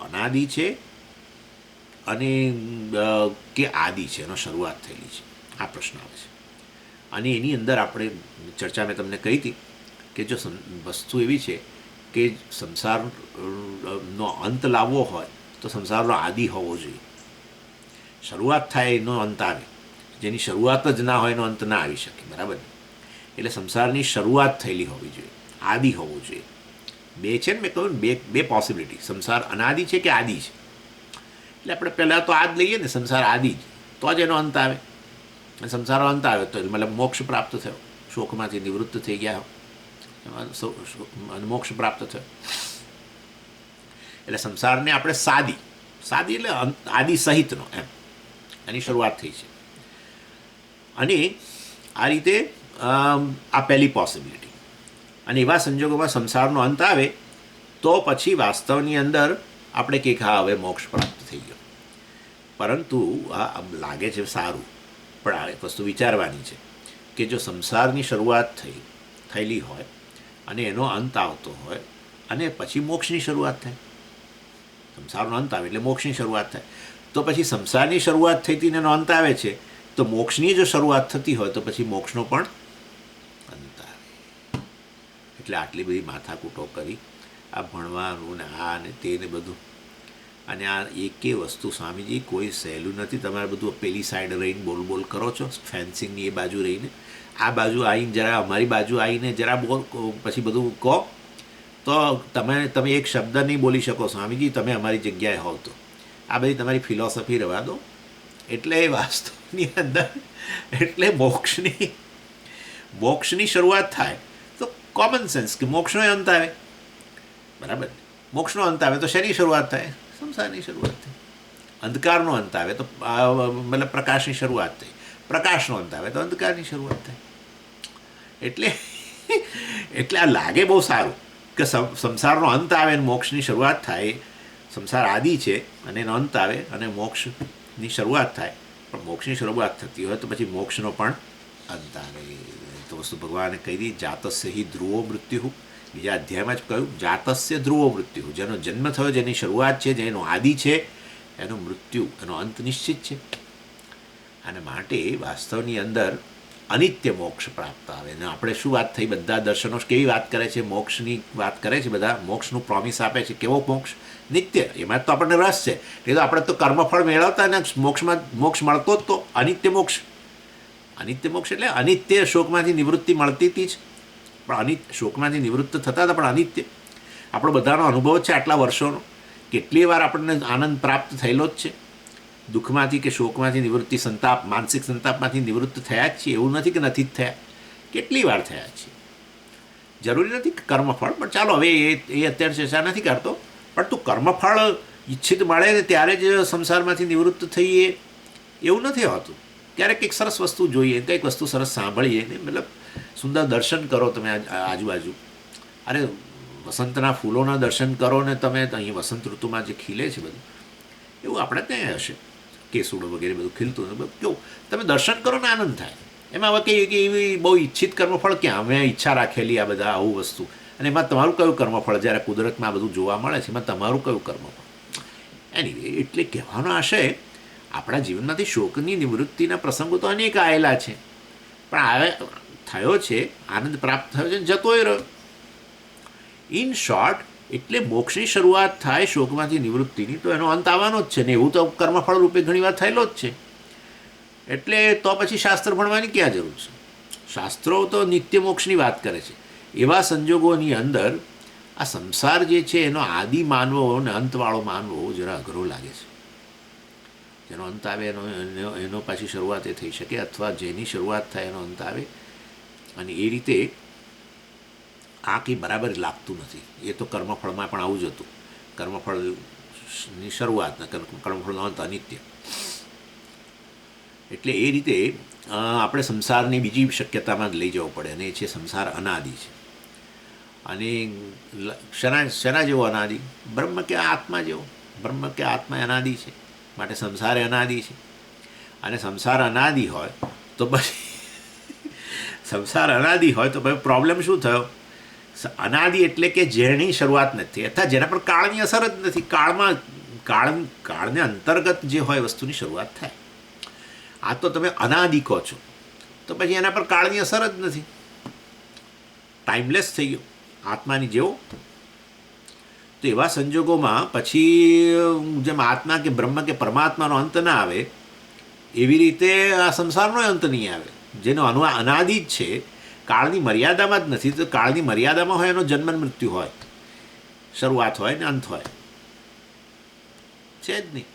A: અનાદિ છે અને કે આદિ છે, એનો શરૂઆત થયેલી છે, આ પ્રશ્ન આવે છે. અને એની અંદર આપણે ચર્ચા મેં તમને કહી હતી કે જો વસ્તુ એવી છે કે સંસારનો અંત લાવવો હોય તો સંસારનો આદિ હોવો જોઈએ. શરૂઆત થાય એનો અંત આવે, જેની શરૂઆત જ ના હોય એનો અંત ના આવી શકે, બરાબર. એટલે સંસારની શરૂઆત થયેલી હોવી જોઈએ, આદિ હોવું જોઈએ. બે છે ને, મેં કહ્યું બે પોસિબિલિટી, સંસાર અનાદિ છે કે આદિ છે. એટલે આપણે પહેલાં તો આ જ લઈએ ને, સંસાર આદિ જ, તો જ એનો અંત આવે. અને સંસારનો અંત આવે તો મતલબ મોક્ષ પ્રાપ્ત થયો, શોકમાંથી નિવૃત્ત થઈ ગયા, મોક્ષ પ્રાપ્ત થયો. એટલે સંસારને આપણે સાદી એટલે આદિ સહિતનો એમ, એની શરૂઆત થઈ છે. અને આ રીતે આ પહેલી પોસિબિલિટી. અને એવા સંજોગોમાં સંસારનો અંત આવે તો પછી વાસ્તવની અંદર આપણે કંઈક હા હવે મોક્ષ પ્રાપ્ત થઈ ગયો. પરંતુ આ લાગે છે સારું, પણ આ વસ્તુ વિચારવાની છે કે જો સંસારની શરૂઆત થયેલી હોય અને એનો અંત આવતો હોય અને પછી મોક્ષની શરૂઆત થાય, સંસારનો અંત આવે એટલે મોક્ષની શરૂઆત થાય, તો પછી સંસારની શરૂઆત થઈ હતી એનો અંત આવે છે, તો મોક્ષની જો શરૂઆત થતી હોય તો પછી મોક્ષનો પણ અંત આવે. એટલે આટલી બધી માથાકૂટો કરી આ ભણવાનું ને આ ને તે ને બધું, અને આ એકે વસ્તુ સ્વામીજી કોઈ સહેલું નથી. તમારે બધું પેલી સાઈડ રહીને બોલ કરો છો, ફેન્સિંગની એ બાજુ રહીને, આ બાજુ આવીને જરા અમારી બાજુ આવીને જરા બોલ, પછી બધું કહો તો તમે એક શબ્દ નહીં બોલી શકો સ્વામીજી, તમે અમારી જગ્યાએ હોવ તો. આ બધી તમારી ફિલોસોફી રહેવા દો. એટલે વાસ્તવની અંદર એટલે મોક્ષની શરૂઆત થાય તો કોમન સેન્સ કે મોક્ષનો અંત આવે, બરાબર. મોક્ષનો અંત આવે તો શેની શરૂઆત થાય? સંસારની શરૂઆત થઈ. અંધકારનો અંત આવે તો મતલબ પ્રકાશની શરૂઆત થઈ, પ્રકાશનો અંત આવે તો અંધકારની શરૂઆત થાય. એટલે આ લાગે બહુ સારું કે સંસારનો અંત આવે અને મોક્ષની શરૂઆત થાય. સંસાર આદિ છે અને એનો અંત આવે અને મોક્ષની શરૂઆત થાય, પણ મોક્ષની શરૂઆત થતી હોય તો પછી મોક્ષનો પણ અંત આવે. તો વસ્તુ ભગવાને કહી દી, જાતસ્ય હિ ધ્રુવો મૃત્યુ, બીજા અધ્યાયમાં જ કહ્યું, જાતસ્ય ધ્રુવો મૃત્યુ, જેનો જન્મ થયો, જેની શરૂઆત છે, જેનો આદિ છે, એનું મૃત્યુ, એનો અંત નિશ્ચિત છે. અને માટે વાસ્તવની અંદર અનિત્ય મોક્ષ પ્રાપ્ત આવે. અને આપણે શું વાત થઈ, બધા દર્શનો કેવી વાત કરે છે, મોક્ષની વાત કરે છે, બધા મોક્ષનું પ્રોમિસ આપે છે. કેવો મોક્ષ? નિત્ય. એમાં જ તો આપણને રસ છે. એ તો આપણે તો કર્મફળ મેળવતા ને મોક્ષ મળતો જ તો અનિત્ય મોક્ષ. અનિત્ય મોક્ષ એટલે અનિત્ય શોકમાંથી નિવૃત્તિ મળતી હતી જ, પણ શોકમાંથી નિવૃત્ત થતા હતા, પણ અનિત્ય. આપણો બધાનો અનુભવ છે આટલા વર્ષોનો. કેટલી વાર આપણને આનંદ પ્રાપ્ત થયેલો જ છે. દુઃખમાંથી કે શોકમાંથી નિવૃત્તિ, સંતાપ, માનસિક સંતાપમાંથી નિવૃત્ત થયા જ છીએ. એવું નથી કે નથી જ થયા, કેટલી વાર થયા છીએ. જરૂરી નથી કે કર્મફળ, પણ ચાલો હવે એ અત્યારે ચર્ચા નથી કરતો. પણ તું કર્મફળ ઈચ્છિત મળે ને ત્યારે જ સંસારમાંથી નિવૃત્ત થઈએ એવું નથી હોતું. ક્યારેક કંઈક સરસ વસ્તુ જોઈએ, કંઈક વસ્તુ સરસ સાંભળીએ ને, મતલબ સુંદર દર્શન કરો તમે આજુબાજુ. અરે વસંતના ફૂલોના દર્શન કરો ને તમે, અહીં વસંત ઋતુમાં જે ખીલે છે બધું, એવું આપણે ત્યાં હશે, કેસુડો વગેરે બધું ખીલતું, કેવું તમે દર્શન કરો ને આનંદ થાય. એમાં હવે કહીએ કે એવી બહુ ઈચ્છિત કર્મફળ ક્યાં, અમે ઈચ્છા રાખેલી આ બધા આવું વસ્તુ, અને એમાં તમારું કયું કર્મફળ? જ્યારે કુદરતમાં આ બધું જોવા મળે છે, એમાં તમારું કયું કર્મફળ? એની એટલે કહેવાનો આશય, આપણા જીવનમાંથી શોકની નિવૃત્તિના પ્રસંગો તો અનેક આવેલા છે, પણ આવે થયો છે, આનંદ પ્રાપ્ત થયો છે, જતોય રહ્યો. ઇન શોર્ટ, એટલે મોક્ષની શરૂઆત થાય શોકમાંથી નિવૃત્તિની, તો એનો અંત આવવાનો જ છે ને. એવું તો કર્મફળ રૂપે ઘણીવાર થયેલો જ છે. એટલે તો પછી શાસ્ત્ર ભણવાની ક્યાં જરૂર છે? શાસ્ત્રો તો નિત્ય મોક્ષની વાત કરે છે. એવા સંજોગોની અંદર આ સંસાર જે છે એનો આદિ માનવો અને અંતવાળો માનવો જરા અઘરો લાગે છે. જેનો અંત આવે એનો પાછી શરૂઆત એ થઈ શકે, અથવા જેની શરૂઆત થાય એનો અંત આવે, અને એ રીતે આ કંઈ બરાબર લાગતું નથી. એ તો કર્મફળમાં પણ આવું જ હતું. કર્મફળની શરૂઆત, કર્મફળનો અંત અનિત્ય. એટલે એ રીતે આપણે સંસારની બીજી શક્યતામાં જ લઈ જવો પડે, અને એ છે સંસાર અનાદિ છે. અને શના જેવો અનાદિ? બ્રહ્મ કે આત્મા જેવો. બ્રહ્મ કે આત્મા અનાદિ છે, માટે સંસાર અનાદિ છે. અને સંસાર અનાદિ હોય તો પછી સંસાર અનાદિ હોય તો પછી પ્રોબ્લેમ શું થયો? અનાદિ એટલે કે જેની શરૂઆત નથી, અથવા જેના પર કાળની અસર જ નથી. કાળને અંતર્ગત જે હોય વસ્તુની શરૂઆત થાય. આ તો તમે અનાદિ કહો છો, તો પછી એના પર કાળની અસર જ નથી. ટાઈમલેસ થઈ ગયો આત્માની જેવો. તો એવા સંજોગોમાં પછી જેમ આત્મા કે બ્રહ્મ કે પરમાત્માનો અંત ના આવે, એવી રીતે આ સંસારનો અંત નહીં આવે. જેનો અનાદિ જ છે, કાળની મર્યાદામાં જ નથી. તો કાળની મર્યાદામાં હોય એનો જન્મ મૃત્યુ હોય, શરૂઆત હોય ને અંત હોય, છે જ નહીં.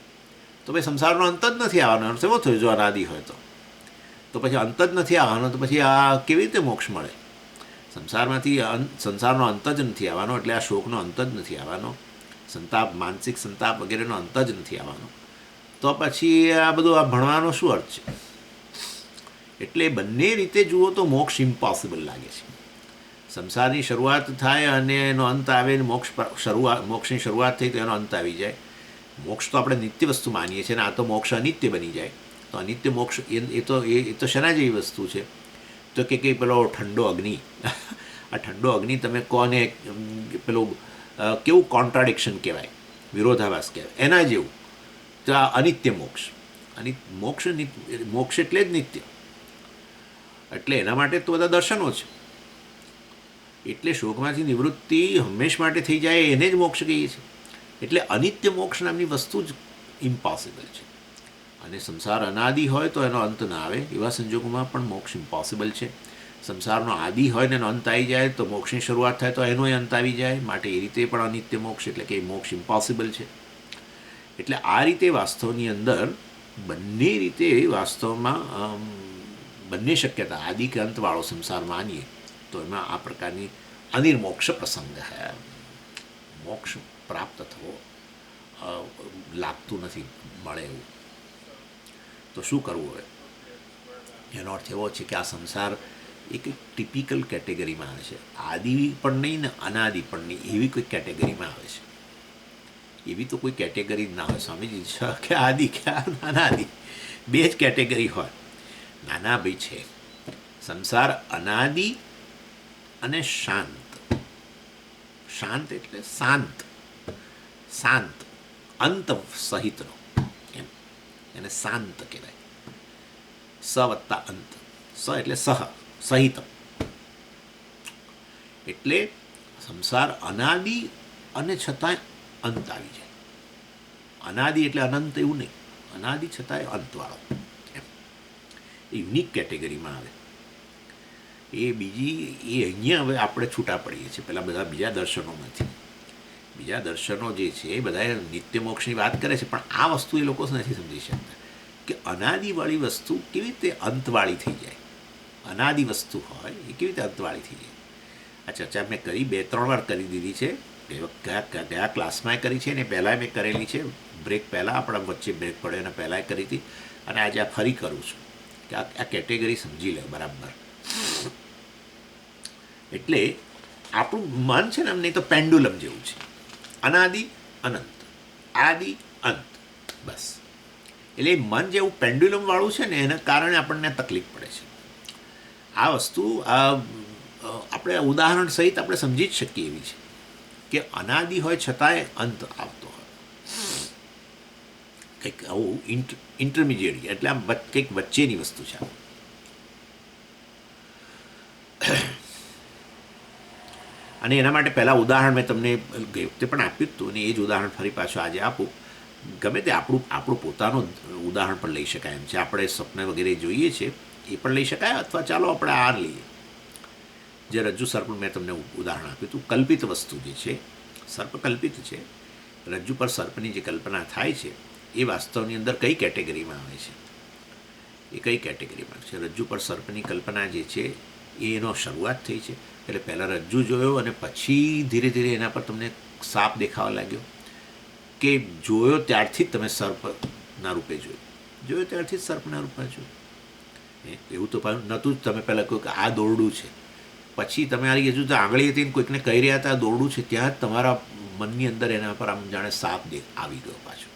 A: તો ભાઈ સંસારનો અંત જ નથી આવવાનો. એવો થયો જો અનાદિ હોય તો પછી અંત જ નથી આવવાનો, તો પછી આ કેવી રીતે મોક્ષ મળે? સંસારનો અંત જ નથી આવવાનો, એટલે આ શોકનો અંત જ નથી આવવાનો, સંતાપ, માનસિક સંતાપ વગેરેનો અંત જ નથી આવવાનો. તો પછી આ બધું આ ભણવાનો શું અર્થ છે? એટલે બંને રીતે જુઓ તો મોક્ષ ઇમ્પોસિબલ લાગે છે. સંસારની શરૂઆત થાય અને એનો અંત આવે, મોક્ષની શરૂઆત થઈ તો એનો અંત આવી જાય. મોક્ષ તો આપણે નિત્ય વસ્તુ માનીએ છીએ, ને આ તો મોક્ષ અનિત્ય બની જાય. તો અનિત્ય મોક્ષ એ તો શેના જેવી વસ્તુ છે? તો કે પેલો ઠંડો અગ્નિ, આ ઠંડો અગ્નિ તમે કોને પેલું કેવું કોન્ટ્રાડિક્શન કહેવાય, વિરોધાભાસ કહેવાય, એના જેવું. તો આ અનિત્ય મોક્ષ. મોક્ષ એટલે જ નિત્ય. એટલે એના માટે તો બધા દર્શનો છે. એટલે શોકમાંથી નિવૃત્તિ હંમેશ માટે થઈ જાય એને જ મોક્ષ કહીએ છીએ. એટલે અનિત્ય મોક્ષ નામની વસ્તુ જ ઇમ્પોસિબલ છે. અને સંસાર અનાદિ હોય તો એનો અંત ના આવે, એવા સંજોગોમાં પણ મોક્ષ ઇમ્પોસિબલ છે. સંસારનો આદિ હોય ને એનો અંત આવી જાય, તો મોક્ષની શરૂઆત થાય તો એનોય અંત આવી જાય. માટે એ રીતે પણ અનિત્ય મોક્ષ, એટલે કે મોક્ષ ઇમ્પોસિબલ છે. એટલે આ રીતે વાસ્તવની અંદર બંને રીતે વાસ્તવમાં બંને શક્યતા, આદિ કે અંતવાળો સંસાર માનીએ તો એમાં આ પ્રકારની અનિર્મોક્ષ પ્રસંગ હે. મોક્ષ પ્રાપ્ત થવો લાગતું નથી મળે એવું. તો શું કરવું હવે? એનો અર્થ એવો છે કે આ સંસાર એક ટિપિકલ કેટેગરીમાં આવે છે. આદિ પણ નહીં ને અનાદિ પણ નહીં, એવી કોઈ કેટેગરીમાં આવે છે. એવી તો કોઈ કેટેગરી જ ના હોય સ્વામીજી, કે આદિ કે અનાદિ બે જ કેટેગરી હોય. નાના ભાઈ છે, સંસાર અનાદિ અને શાંત. શાંત એટલે શાંત, શાંત અંત સહિતનો એમ, એને શાંત કહેવાય. સ વત્તા અંત, સ એટલે સહિત. એટલે સંસાર અનાદિ અને છતાંય અંત આવી જાય. અનાદિ એટલે અનંત એવું નહીં, અનાદિ છતાંય અંતવાળો એમ, એ યુનિક કેટેગરીમાં આવે. એ બીજી એ અહીંયા હવે આપણે છૂટા પડીએ છીએ પેલા બધા બીજા દર્શનોમાંથી. બીજા દર્શનો જે છે એ બધા નિત્ય મોક્ષની વાત કરે છે, પણ આ વસ્તુ એ લોકો નથી સમજી શકતા કે અનાદિવાળી વસ્તુ કેવી રીતે અંતવાળી થઈ જાય. અનાદિ વસ્તુ હોય એ કેવી રીતે અંતવાળી થઈ જાય. આ ચર્ચા મેં કરી 2-3 વાર કરી દીધી છે. ગયા ક્લાસમાં કરી છે ને પહેલાં મેં કરેલી છે, બ્રેક પહેલાં, આપણા વચ્ચે બ્રેક પડે એના પહેલાં કરી હતી, અને આજે આ ફરી કરું છું કે આ કેટેગરી સમજી લે બરાબર. એટલે આપણું મન છે ને નહીં તો પેન્ડુલમ જેવું છે, અનાદિ અનંત, આદિ અંત, બસ. એટલે મન જેવું પેન્ડ્યુલમ વાળું છે ને એના કારણે આપણને તકલીફ પડે છે. આ વસ્તુ આપણે ઉદાહરણ સહિત આપણે સમજી જ શકીએ એવી છે કે અનાદિ હોય છતાંય અંત આવતો હોય, કંઈક આવું ઇન્ટરમિડિયેટ, એટલે આમ કંઈક વચ્ચેની વસ્તુ છે. અને એના માટે પહેલાં ઉદાહરણ મેં તમને ગઈ વખતે પણ આપ્યું હતું, અને એ જ ઉદાહરણ ફરી પાછું આજે આપું. ગમે તે આપણું પોતાનું ઉદાહરણ પણ લઈ શકાય એમ છે. આપણે સપના વગેરે જોઈએ છે એ પણ લઈ શકાય, અથવા ચાલો આપણે આ લઈએ જે રજ્જુ સર્પ મેં તમને ઉદાહરણ આપ્યું હતું. કલ્પિત વસ્તુ જે છે, સર્પ કલ્પિત છે. રજ્જુ પર સર્પની જે કલ્પના થાય છે એ વાસ્તવની અંદર કઈ કેટેગરીમાં આવે છે, એ કઈ કેટેગરીમાં છે. રજ્જુ પર સર્પની કલ્પના જે છે એનો શરૂઆત થઈ છે. એટલે પહેલાં રજ્જુ જોયો અને પછી ધીરે ધીરે એના પર તમને સાપ દેખાવા લાગ્યો, કે જોયો ત્યારથી જ તમે સર્પના રૂપે જોયો ત્યારથી જ સર્પના રૂપે જોયું. એવું તો નહોતું જ. તમે પહેલાં કહ્યું કે આ દોરડું છે, પછી તમારી હજુ તો આંગળી હતી ને કોઈકને કહી રહ્યા હતા દોરડું છે, ત્યાં જ તમારા મનની અંદર એના પર આમ જાણે સાપ આવી ગયો પાછો.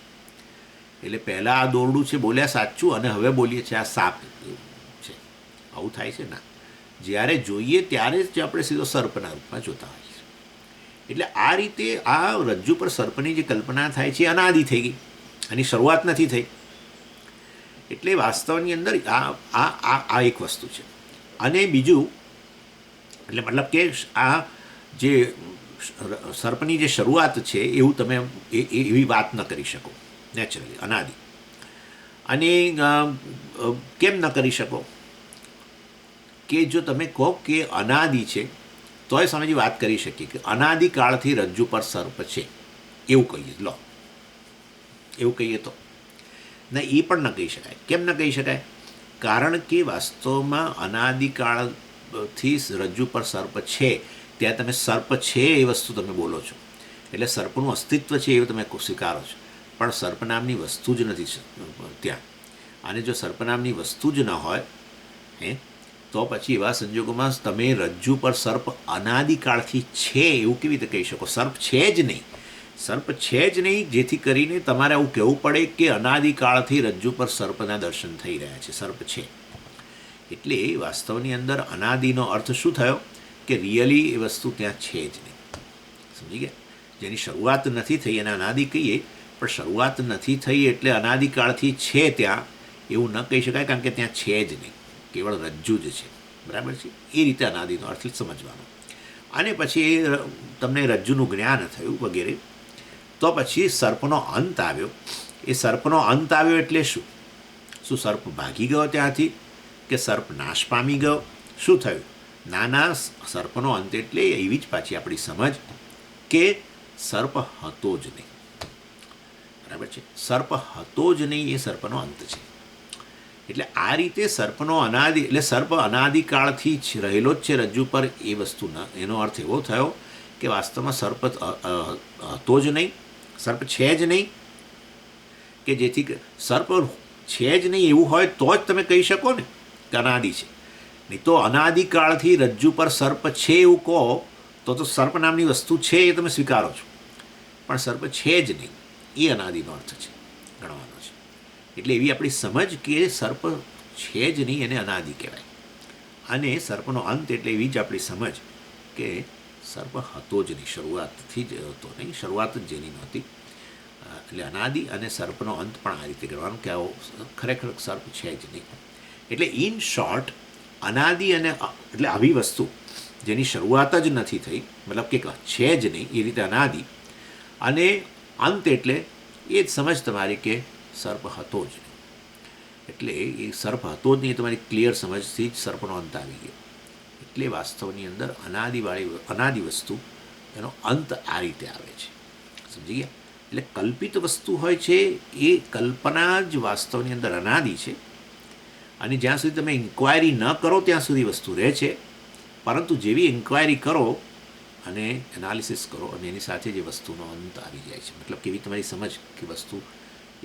A: એટલે પહેલાં આ દોરડું છે બોલ્યા સાચું, અને હવે બોલીએ છીએ આ સાપ છે. આવું થાય છે ના. જ્યારે જોઈએ ત્યારે જ આપણે સીધો સર્પના રૂપમાં જોતા હોઈએ છીએ. એટલે આ રીતે આ રજ્જુ પર સર્પની જે કલ્પના થાય છે અનાદિ થઈ ગઈ, આની શરૂઆત નથી થઈ. એટલે વાસ્તવની અંદર આ એક વસ્તુ છે. અને બીજું એટલે મતલબ કે આ જે સર્પની જે શરૂઆત છે એવું તમે એવી વાત ન કરી શકો નેચરલી, અનાદિ. અને કેમ ન કરી શકો કે જો તમે કહો કે અનાદિ છે તોય સમજી વાત કરી શકીએ કે અનાદિકાળથી રજ્જુ પર સર્પ છે એવું કહીએ. લો એવું કહીએ તો ના, એ પણ ન કહી શકાય. કેમ ન કહી શકાય? કારણ કે વાસ્તવમાં અનાદિકાળથી રજ્જુ પર સર્પ છે, ત્યાં તમે સર્પ છે એ વસ્તુ તમે બોલો છો, એટલે સર્પનું અસ્તિત્વ છે એવું તમે સ્વીકારો છો, પણ સર્પ નામની વસ્તુ જ નથી ત્યાં. અને જો સર્પ નામની વસ્તુ જ ન હોય તો પછી એવા સંજોગોમાં તમે રજ્જુ પર સર્પ અનાદિકાળથી છે એવું કેવી રીતે કહી શકો? સર્પ છે જ નહીં, સર્પ છે જ નહીં, જેથી કરીને તમારે આવું કહેવું પડે કે અનાદિકાળથી રજ્જુ પર સર્પના દર્શન થઈ રહ્યા છે, સર્પ છે. એટલે વાસ્તવની અંદર અનાદિનો અર્થ શું થયો કે રિયલી એ વસ્તુ ત્યાં છે જ નહીં. સમજી ગયા? જેની શરૂઆત નથી થઈ એને અનાદિ કહીએ, પણ શરૂઆત નથી થઈ એટલે અનાદિકાળથી છે ત્યાં એવું ન કહી શકાય, કારણ કે ત્યાં છે જ નહીં, કેવળ રજ્જુ જ છે. બરાબર છે? એ રીતે અનાદિનો અર્થ સમજવાનો. અને પછી તમને રજ્જુનું જ્ઞાન થયું વગેરે, તો પછી સર્પનો અંત આવ્યો. એ સર્પનો અંત આવ્યો એટલે શું? સર્પ ભાગી ગયો ત્યાંથી, કે સર્પ નાશ પામી ગયો? શું થયું? નાના, સર્પનો અંત એટલે એવી જ પાછી આપણી સમજ કે સર્પ હતો જ નહીં. બરાબર છે? સર્પ હતો જ નહીં એ સર્પનો અંત છે. એટલે આ રીતે સર્પનો અનાદિ એટલે સર્પ અનાદિકાળથી જ રહેલો જ છે રજ્જુ પર એ વસ્તુના. એનો અર્થ એવો થયો કે વાસ્તવમાં સર્પ હતો જ નહીં, સર્પ છે જ નહીં, કે જેથી સર્પ છે જ નહીં એવું હોય તો જ તમે કહી શકો ને કે અનાદિ છે. નહીં તો અનાદિકાળથી રજ્જુ પર સર્પ છે એવું કહો તો સર્પ નામની વસ્તુ છે એ તમે સ્વીકારો છો, પણ સર્પ છે જ નહીં એ અનાદિનો અર્થ છે, ગણવાનો છે. એટલે એવી આપણી સમજ કે સર્પ છે જ નહીં એને અનાદિ કહેવાય, અને સર્પનો અંત એટલે એવી જ આપણી સમજ કે સર્પ હતો જ નહીં, શરૂઆતથી જ હતો નહીં, શરૂઆત જ જેની નહોતી. એટલે અનાદિ અને સર્પનો અંત પણ આ રીતે કરવાનું કે આવો ખરેખર સર્પ છે જ નહીં. એટલે ઇન શોર્ટ અનાદિ અને એટલે આવી વસ્તુ જેની શરૂઆત જ નથી થઈ, મતલબ કે છે જ નહીં એ રીતે અનાદિ, અને અંત એટલે એ જ સમજ તમારી કે સર્પ હતો જ નહીં. એટલે એ સર્પ હતો જ નહીં, તમારી ક્લિયર સમજથી જ સર્પનો અંત આવી ગયો. એટલે વાસ્તવની અંદર અનાદિ વસ્તુ એનો અંત આ રીતે આવે છે. સમજી ગયા? એટલે કલ્પિત વસ્તુ હોય છે એ કલ્પના જ વાસ્તવની અંદર અનાદિ છે, અને જ્યાં સુધી તમે ઇન્ક્વાયરી ન કરો ત્યાં સુધી વસ્તુ રહે છે. પરંતુ જેવી ઇન્ક્વાયરી કરો અને એનાલિસિસ કરો અને એની સાથે જે વસ્તુનો અંત આવી જાય છે, મતલબ કે એવી તમારી સમજ કે વસ્તુ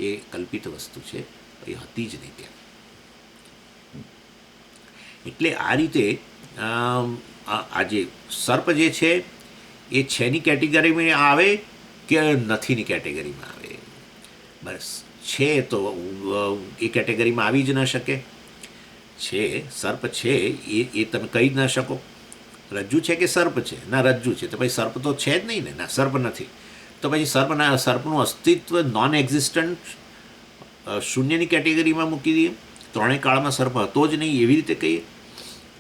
A: એ કલ્પિત વસ્તુ છે, એ હતી જ નહીં ત્યાં. એટલે આ રીતે આ જે સર્પ જે છે એ છેની કેટેગરીમાં આવે કે નથીની કેટેગરીમાં આવે? બસ છે તો એ કેટેગરીમાં આવી જ ન શકે. છે, સર્પ છે એ તમે કહી જ ન શકો. રજ્જુ છે કે સર્પ છે? ના, રજ્જુ છે, તો પછી સર્પ તો છે જ નહીં ને. ના, સર્પ નથી, તો પછી સર્પનું અસ્તિત્વ નોન એક્ઝિસ્ટન્ટ શૂન્યની કેટેગરીમાં મૂકી દઈએ. ત્રણેય કાળમાં સર્પ હતો જ નહીં એવી રીતે કહીએ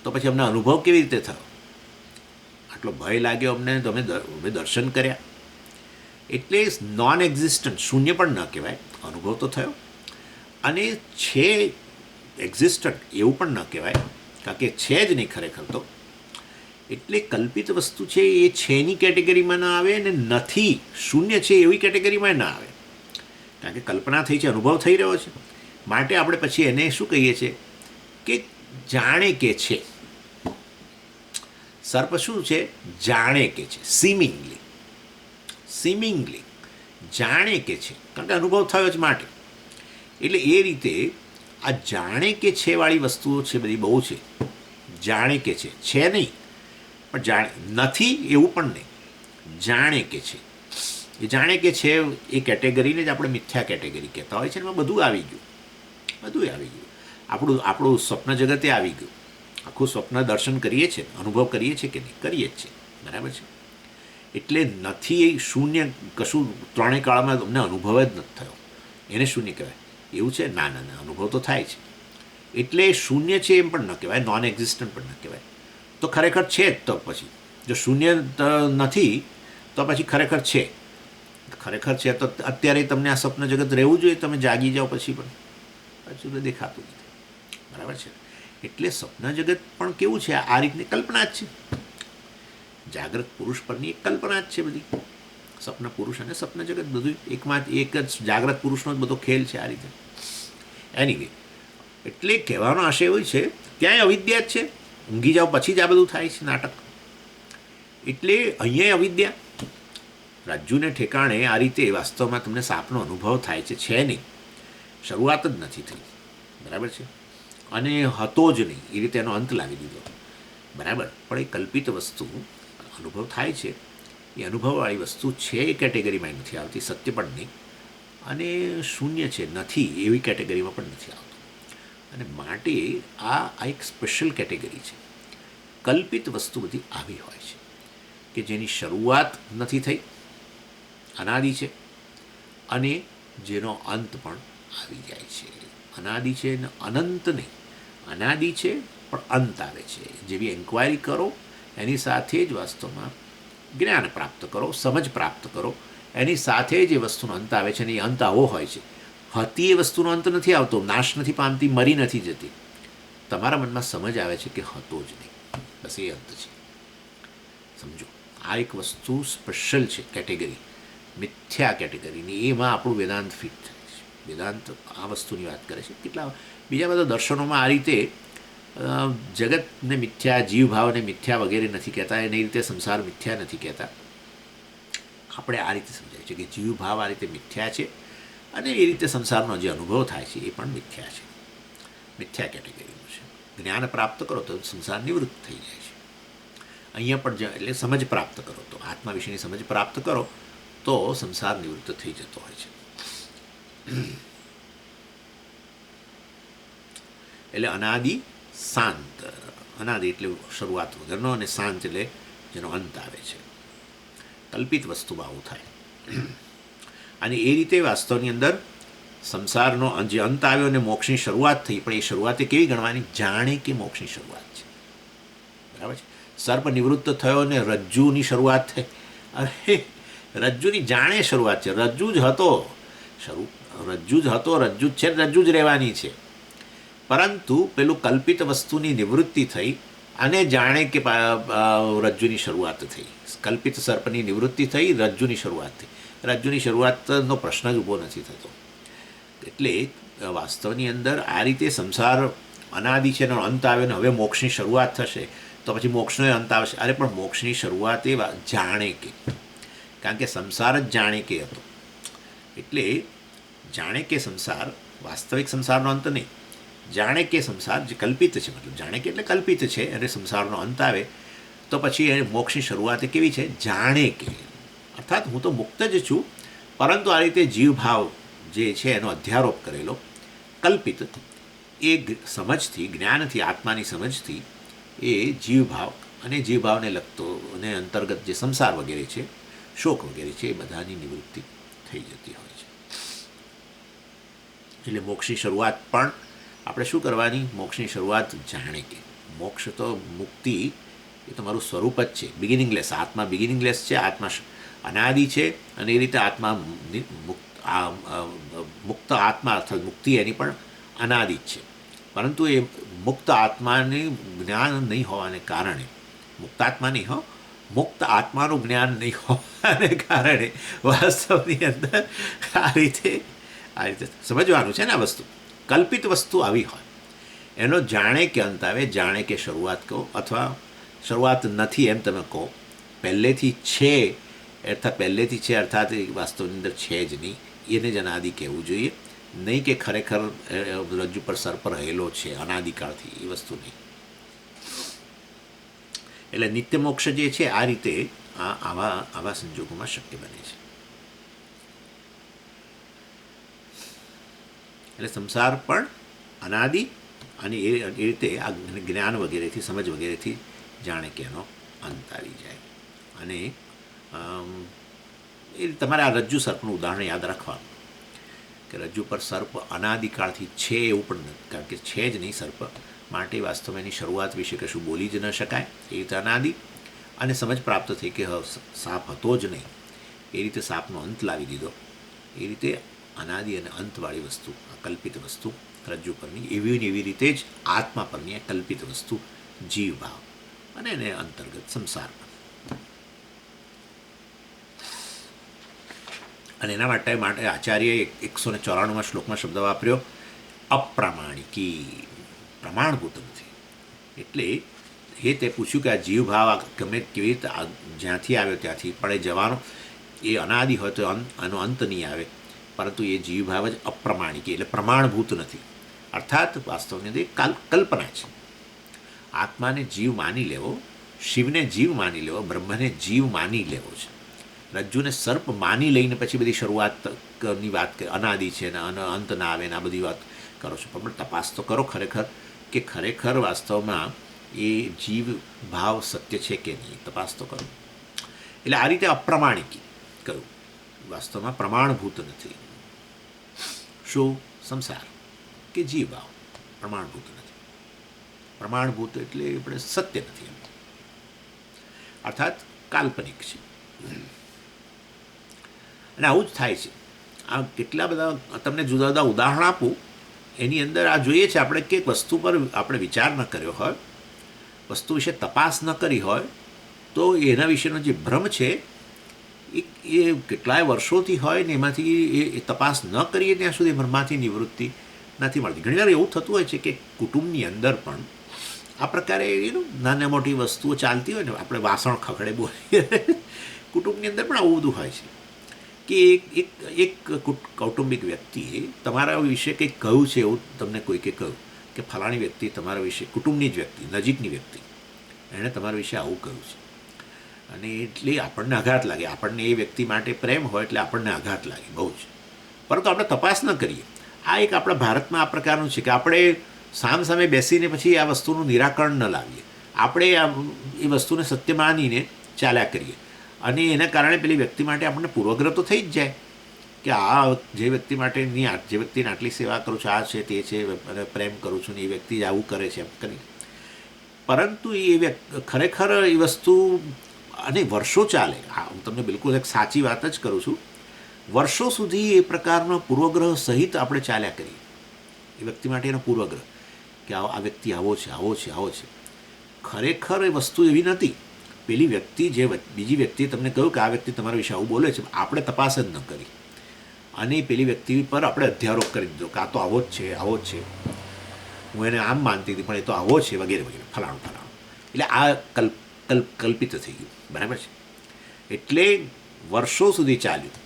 A: તો પછી અમને અનુભવ કેવી રીતે થયો? આટલો ભય લાગ્યો અમને, તો અમે દર્શન કર્યા. એટલે નોન એક્ઝિસ્ટન્ટ, શૂન્ય પણ ન કહેવાય, અનુભવ તો થયો. અને છે એક્ઝિસ્ટન્ટ એવું પણ ન કહેવાય, કારણ કે છે જ નહીં ખરેખર તો. એટલે કલ્પિત વસ્તુ છે એ છેની કેટેગરીમાં ના આવે, અને નથી શૂન્ય છે એવી કેટેગરીમાં ના આવે, કારણ કે કલ્પના થઈ છે, અનુભવ થઈ રહ્યો છે. માટે આપણે પછી એને શું કહીએ છીએ કે જાણે કે છે. સર્પ શું છે? જાણે કે છે. સિમિંગલી જાણે કે છે, કારણ કે અનુભવ થયો જ માટે. એટલે એ રીતે આ જાણે કે છે વાળી વસ્તુઓ છે બધી બહુ છે. જાણે કે છે નહીં, પણ જાણે નથી એવું પણ નહીં, જાણે કે છે. એ જાણે કે છે એ કેટેગરીને જ આપણે મિથ્યા કેટેગરી કહેતા હોય છે. એમાં બધું આવી ગયું. આપણું સ્વપ્ન જગતે આવી ગયું. આખું સ્વપ્ન દર્શન કરીએ છીએ, અનુભવ કરીએ છીએ કે નહીં? કરીએ જ છે. બરાબર છે. એટલે નથી એ શૂન્ય, કશું ત્રણેય કાળમાં અમને અનુભવ જ નથી થયો, એને શૂન્ય કહેવાય એવું છે? ના, અનુભવ તો થાય છે. એટલે શૂન્ય છે એમ પણ ન કહેવાય, નોન એક્ઝિસ્ટન્ટ પણ ન કહેવાય. તો ખરેખર છે જ. તો પછી જો શૂન્ય નથી તો પછી ખરેખર છે તો અત્યારે તમને આ સ્વપ્ન જગત રહેવું જોઈએ. તમે જાગી જાઓ પછી પણ તો દેખાતું નથી. બરાબર છે. એટલે સ્વપ્ન જગત પણ કેવું છે? આ રીતની કલ્પના જ છે. જાગ્રત પુરુષ પરની એક કલ્પના જ છે બધી. સ્વપ્ન પુરુષ અને સ્વપ્ન જગત બધું એક જ જાગ્રત પુરુષનો જ બધો ખેલ છે આ રીતે. એનીવે, એટલે કહેવાનો આશય એવું છે, ક્યાંય અવિદ્યા જ છે. ઊંઘી જાઓ પછી જ આ બધું થાય છે નાટક. એટલે અહીંયા અવિદ્યા રાજ્યુને ઠેકાણે આ રીતે વાસ્તવમાં તમને સાપનો અનુભવ થાય છે નહીં, શરૂઆત જ નથી થઈ. બરાબર છે. અને હતો જ નહીં એ રીતે એનો અંત લાવી દીધો. બરાબર. પણ એ કલ્પિત વસ્તુ અનુભવ થાય છે, એ અનુભવવાળી વસ્તુ છે એ કેટેગરીમાં નથી આવતી, સત્ય પણ નહીં. અને શૂન્ય છે, નથી એવી કેટેગરીમાં પણ નથી આવતું. અને માટે આ એક સ્પેશિયલ કેટેગરી છે. કલ્પિત વસ્તુ બધી આવી હોય છે કે જેની શરૂઆત નથી થઈ, અનાદિ છે, અને જેનો અંત પણ આવી જાય છે. અનાદિ છે ને અનંત નહીં, અનાદિ છે પણ અંત આવે છે. જેવી એન્ક્વાયરી કરો એની સાથે જ વાસ્તવમાં જ્ઞાન પ્રાપ્ત કરો, સમજ પ્રાપ્ત કરો, એની સાથે જ એ વસ્તુનો અંત આવે છે. અને એ અંત આવો હોય છે, હતી એ વસ્તુનો અંત નથી આવતો, નાશ નથી પામતી, મરી નથી જતી. તમારા મનમાં સમજ આવે છે કે હતો જ નહીં, બસ એ અંત છે. સમજો, આ એક વસ્તુ સ્પેશિયલ છે કેટેગરી, મિથ્યા કેટેગરીની. એમાં આપણું વેદાંત ફિટ થાય છે. વેદાંત આ વસ્તુની વાત કરે છે. કેટલા બીજા બધા દર્શનોમાં આ રીતે જગતને મિથ્યા, જીવભાવને મિથ્યા વગેરે નથી કહેતા. એને એ રીતે સંસાર મિથ્યા નથી કહેતા. આપણે આ રીતે સમજાય છે કે જીવભાવ આ રીતે મિથ્યા છે, અને એ રીતે સંસારનો જે અનુભવ થાય છે એ પણ મિથ્યા છે, મિથ્યા કેટેગરીનું છે. જ્ઞાન પ્રાપ્ત કરો તો સંસાર નિવૃત્ત થઈ જાય છે. અહીંયા પણ એટલે સમજ પ્રાપ્ત કરો, તો આત્મા વિશેની સમજ પ્રાપ્ત કરો તો સંસાર નિવૃત્ત થઈ જતો હોય છે. એટલે અનાદિ શાંત. અનાદિ એટલે શરૂઆત વગરનો, અને શાંત એટલે જેનો અંત આવે છે. કલ્પિત વસ્તુમાં આવું થાય. અને એ રીતે વાસ્તવની અંદર સંસારનો જે અંત આવ્યો અને મોક્ષની શરૂઆત થઈ, પણ એ શરૂઆત કેવી ગણવાની? જાણે કે મોક્ષની શરૂઆત છે. બરાબર છે. સર્પ નિવૃત્ત થયો અને રજ્જુની શરૂઆત થઈ. અરે રજ્જુની જાણે શરૂઆત છે. રજ્જુ જ હતો, રજ્જુ જ છે, રજ્જુ જ રહેવાની છે. પરંતુ પેલું કલ્પિત વસ્તુની નિવૃત્તિ થઈ અને જાણે કે રજ્જુની શરૂઆત થઈ. કલ્પિત સર્પની નિવૃત્તિ થઈ, રજ્જુની શરૂઆત થઈ. રજ્જુની શરૂઆતનો પ્રશ્ન જ ઊભો નથી થતો. એટલે વાસ્તવની અંદર આ રીતે સંસાર અનાદિ છે, એનો અંત આવે ને હવે મોક્ષની શરૂઆત થશે, તો પછી મોક્ષનો અંત આવશે. અરે પણ મોક્ષની શરૂઆત એ જાણે કે, કારણ કે સંસાર જ જાણે કે હતો. એટલે જાણે કે સંસાર વાસ્તવિક સંસારનો અંત નહીં, જાણે કે સંસાર જે કલ્પિત છે, મતલબ જાણે કે એટલે કલ્પિત છે અને સંસારનો અંત આવે તો પછી એ મોક્ષની શરૂઆત કેવી છે? જાણે કે. અર્થાત હું તો મુક્ત જ છું, પરંતુ આ રીતે જીવભાવ જે છે એનો અધ્યારોપ કરેલો કલ્પિત એ સમજથી, જ્ઞાનથી, આત્માની સમજથી એ જીવભાવ અને જીવભાવને લગતો અને અંતર્ગત જે સંસાર વગેરે છે, શોક વગેરે છે, એ બધાની નિવૃત્તિ થઈ જતી હોય છે. એટલે મોક્ષની શરૂઆત પણ આપણે શું કરવાની? મોક્ષની શરૂઆત જાણે કે. મોક્ષ તો મુક્તિ એ તમારું સ્વરૂપ જ છે, બિગિનિંગલેસ. આત્મા બિગિનિંગલેસ છે, આત્મા અનાદિ છે, અને એ રીતે આત્મા મુક્ત આત્મા અર્થાત મુક્તિ એની પણ અનાદિ જ છે. પરંતુ એ મુક્ત આત્માને જ્ઞાન નહીં હોવાને કારણે, મુક્તાત્મા નહીં હો, મુક્ત આત્માનું જ્ઞાન નહીં હોવાને કારણે વાસ્તવની અંદર આ રીતે સમજવાનું છે ને. આ વસ્તુ કલ્પિત વસ્તુ આવી હોય એનો જાણે કે અંત આવે, જાણે કે શરૂઆત કહો અથવા શરૂઆત નથી એમ તમે કહો, પહેલેથી છે અર્થાત એ વાસ્તવની અંદર છે જ નહીં, એને જ અનાદિ કહેવું જોઈએ. નહીં કે ખરેખર રજ્જુ પર સર્પ રહેલો છે અનાદિકાળથી, એ વસ્તુ નહીં. એટલે નિત્ય મોક્ષ જે છે આ રીતે આવા સંજોગોમાં શક્ય બને છે. એટલે સંસાર પણ અનાદિ અને એ રીતે આ જ્ઞાન વગેરેથી, સમજ વગેરેથી જાણે કે એનો અંત આવી જાય. અને એ તમારે આ રજ્જુ સર્પનું ઉદાહરણ યાદ રાખવાનું કે રજ્જુ પર સર્પ અનાદિકાળથી છે એવું પણ નથી, કારણ કે છે જ નહીં સર્પ, માટે વાસ્તવમાં એની શરૂઆત વિશે કશું બોલી જ ન શકાય. એ રીતે અનાદિ અને સમજ પ્રાપ્ત થઈ કે સાપ હતો જ નહીં, એ રીતે સાપનો અંત લાવી દીધો. એ રીતે અનાદિ અને અંતવાળી વસ્તુ, કલ્પિત વસ્તુ રજ્જુ પરની, એવી રીતે જ આત્મા પરની કલ્પિત વસ્તુ જીવભાવ અને એને અંતર્ગત સંસાર. અને એના માટે આચાર્યએ 194માં શ્લોકમાં શબ્દ વાપર્યો અપ્રામાણિકી, પ્રમાણભૂત નથી. એટલે એ તે પૂછ્યું કે આ જીવભાવ ગમે કેવી રીતે જ્યાંથી આવ્યો ત્યાંથી પડે જવાનો, એ અનાદિ હોય તો આનો અંત નહીં આવે, પરંતુ એ જીવભાવ જ અપ્રમાણિકી એટલે પ્રમાણભૂત નથી. અર્થાત વાસ્તવની અંદર કલ્પના છે. આત્માને જીવ માની લેવો, શિવને જીવ માની લેવો, બ્રહ્મને જીવ માની લેવો છે. રજ્જુને સર્પ માની લઈને પછી બધી શરૂઆતની વાત કરે, અનાદિ છે ને અંત ના આવે ને આ બધી વાત કરો છો. પણ તપાસ તો કરો ખરેખર કે ખરેખર વાસ્તવમાં એ જીવ ભાવ સત્ય છે કે નહીં, તપાસ તો કરો. એટલે આ રીતે અપ્રમાણિકી કહ્યું, વાસ્તવમાં પ્રમાણભૂત નથી. શું? સંસાર કે જીવ ભાવ પ્રમાણભૂત નથી. પ્રમાણભૂત એટલે આપણે સત્ય નથી, અર્થાત કાલ્પનિક છે. અને આવું જ થાય છે. આ કેટલા બધા તમને જુદા જુદા ઉદાહરણ આપું, એની અંદર આ જોઈએ છે આપણે કે વસ્તુ પર આપણે વિચાર ન કર્યો હોય, વસ્તુ વિશે તપાસ ન કરી હોય, તો એના વિશેનો જે ભ્રમ છે એ કેટલાય વર્ષોથી હોય ને એમાંથી એ તપાસ ન કરીએ ત્યાં સુધી ભ્રમમાંથી નિવૃત્તિ નથી મળતી. ઘણીવાર એવું થતું હોય છે કે કુટુંબની અંદર પણ આ પ્રકારે નાના મોટી વસ્તુઓ ચાલતી હોય ને, આપણે વાસણ ખખડે બોલીએ, કુટુંબની અંદર પણ આવું બધું હોય છે કે એક કૌટુંબિક વ્યક્તિએ તમારા વિશે કંઈક કહ્યું છે, એવું તમને કોઈકે કહ્યું કે ફલાણી વ્યક્તિ તમારા વિશે, કુટુંબની જ વ્યક્તિ, નજીકની વ્યક્તિ, એણે તમારા વિશે આવું કહ્યું છે. અને એટલે આપણને આઘાત લાગે. આપણને એ વ્યક્તિ માટે પ્રેમ હોય એટલે આપણને આઘાત લાગે બહુ જ, પરંતુ આપણે તપાસ ન કરીએ. આ એક આપણા ભારતમાં આ પ્રકારનું છે કે આપણે સામે બેસીને પછી આ વસ્તુનું નિરાકરણ ન લાવીએ. આપણે એ વસ્તુને સત્ય માનીને ચાલ્યા કરીએ, અને એના કારણે પેલી વ્યક્તિ માટે આપણને પૂર્વગ્રહ તો થઈ જ જાય કે આ જે વ્યક્તિ માટેની જે વ્યક્તિને આટલી સેવા કરું છું, આ છે તે છે, અને પ્રેમ કરું છું ને એ વ્યક્તિ આવું કરે છે એમ કરી. પરંતુ એ ખરેખર એ વસ્તુ અને વર્ષો ચાલે. હા, હું તમને બિલકુલ એક સાચી વાત જ કરું છું. વર્ષો સુધી એ પ્રકારનો પૂર્વગ્રહ સહિત આપણે ચાલ્યા કરીએ, એ વ્યક્તિ માટે એનો પૂર્વગ્રહ કે આ વ્યક્તિ આવો છે, આવો છે, આવો છે. ખરેખર એ વસ્તુ એવી નથી. પેલી વ્યક્તિ જે બીજી વ્યક્તિએ તમને કહ્યું કે આ વ્યક્તિ તમારા વિશે આવું બોલે છે, આપણે તપાસ જ ન કરી અને પેલી વ્યક્તિ પર આપણે અધ્યારોપ કરી દીધો કે આ તો આવો જ છે, આવો જ છે, હું એને આમ માનતી હતી પણ એ તો આવો છે, વગેરે વગેરે, ફલાણું ફલાણું. એટલે આ કલ્પિત થઈ ગયું, બરાબર છે. એટલે વર્ષો સુધી ચાલ્યું,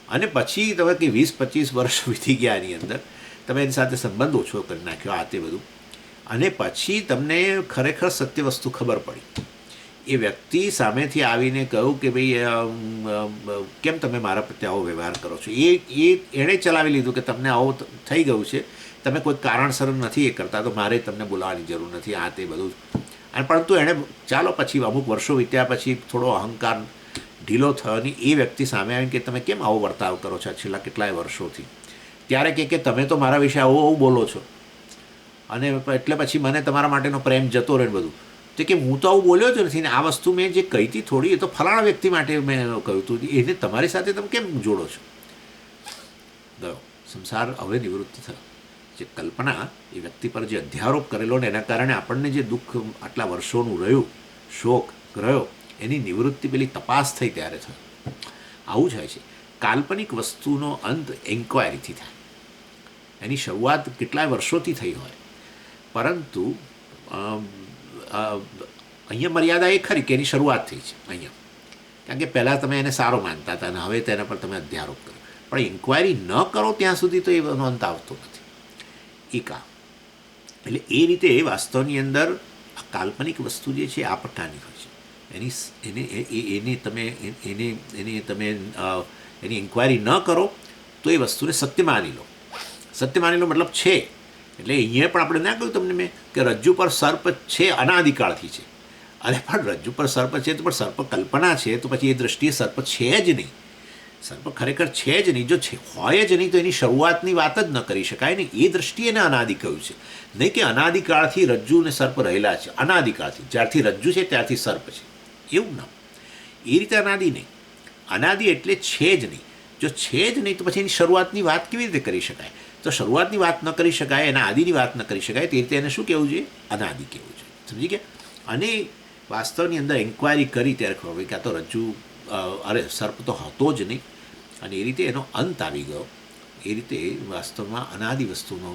A: અને પછી તમે કે 20-25 વર્ષ વીતી ગયા એની અંદર, તમે એની સાથે સંબંધ ઓછો કરી નાખ્યો, આ તે બધું, અને પછી તમને ખરેખર સત્ય વસ્તુ ખબર પડી. એ વ્યક્તિ સામેથી આવીને કહ્યું કે ભાઈ કેમ તમે મારા પ્રત્યે આવો વ્યવહાર કરો છો. એણે ચલાવી લીધું કે તમને આવો થઈ ગયું છે, તમે કોઈ કારણસર નથી એ કરતા, તો મારે તમને બોલાવવાની જરૂર નથી, આ તે બધું. અને પરંતુ એણે ચાલો પછી અમુક વર્ષો વીત્યા પછી થોડો અહંકાર ઢીલો થયો અને એ વ્યક્તિ સામે આવીને કે તમે કેમ આવો વર્તાવ કરો છો છેલ્લા કેટલાય વર્ષોથી, ત્યારે કે તમે તો મારા વિશે આવું બોલો છો, અને એટલે પછી મને તમારા માટેનો પ્રેમ જતો રહે બધું. તો કે હું તો આવું બોલ્યો જ નથી ને, આ વસ્તુ મેં જે કહી હતી થોડી, એ તો ફલાણા વ્યક્તિ માટે મેં કહ્યું હતું, એને તમારી સાથે તમે કેમ જોડો છો. ગયો સંસાર હવે નિવૃત્ત થયો. જે કલ્પના એ વ્યક્તિ પર જે અધ્યારોપ કરેલો ને એના કારણે આપણને જે દુઃખ આટલા વર્ષોનું રહ્યું, શોક રહ્યો, એની નિવૃત્તિ પેલી તપાસ થઈ ત્યારે થયો. આવું થાય છે. કાલ્પનિક વસ્તુનો અંત એન્ક્વાયરીથી થાય. એની શરૂઆત કેટલાય વર્ષોથી થઈ હોય, પરંતુ અહીંયા મર્યાદા એ ખરી કે એની શરૂઆત થઈ છે અહીંયા, કારણ કે પહેલાં તમે એને સારો માનતા હતા અને હવે તેના પર તમે અધ્યારોપ કરો. પણ ઇન્ક્વાયરી ન કરો ત્યાં સુધી તો એનો અંત આવતો નથી. એટલે એ રીતે વાસ્તવની અંદર આ કાલ્પનિક વસ્તુ જે છે આ પ્રકારની હોય છે. એની ઇન્ક્વાયરી ન કરો તો એ વસ્તુને સત્ય માની લો. સત્ય માની લો મતલબ છે. એટલે અહીંયા પણ આપણે ના કહ્યું તમને મેં કે રજ્જુ પર સર્પ છે, અનાદિકાળથી છે. અરે પણ રજ્જુ પર સર્પ છે તો પણ સર્પ કલ્પના છે, તો પછી એ દૃષ્ટિએ સર્પ છે જ નહીં. સર્પ ખરેખર છે જ નહીં. જો હોય જ નહીં તો એની શરૂઆતની વાત જ ન કરી શકાય ને. એ દૃષ્ટિએ એને અનાદિ કહ્યું છે, નહીં કે અનાદિકાળથી રજ્જુ અને સર્પ રહેલા છે. અનાદિકાળથી, જ્યારથી રજ્જુ છે ત્યારથી સર્પ છે, એવું ના. એ રીતે અનાદિ નહીં. અનાદિ એટલે છે જ નહીં. જો છે જ નહીં તો પછી એની શરૂઆતની વાત કેવી રીતે કરી શકાય? તો શરૂઆતની વાત ન કરી શકાય, એના આદિની વાત ન કરી શકાય, તે રીતે એને શું કહેવું જોઈએ? અનાદિ કહેવું જોઈએ. સમજી ગયા? અને વાસ્તવની અંદર એન્ક્વાયરી કરી ત્યારે ખબર પડી કે આ તો રજ્જુ સર્પ તો હતો જ નહીં, અને એ રીતે એનો અંત આવી ગયો. એ રીતે વાસ્તવમાં અનાદિ વસ્તુનો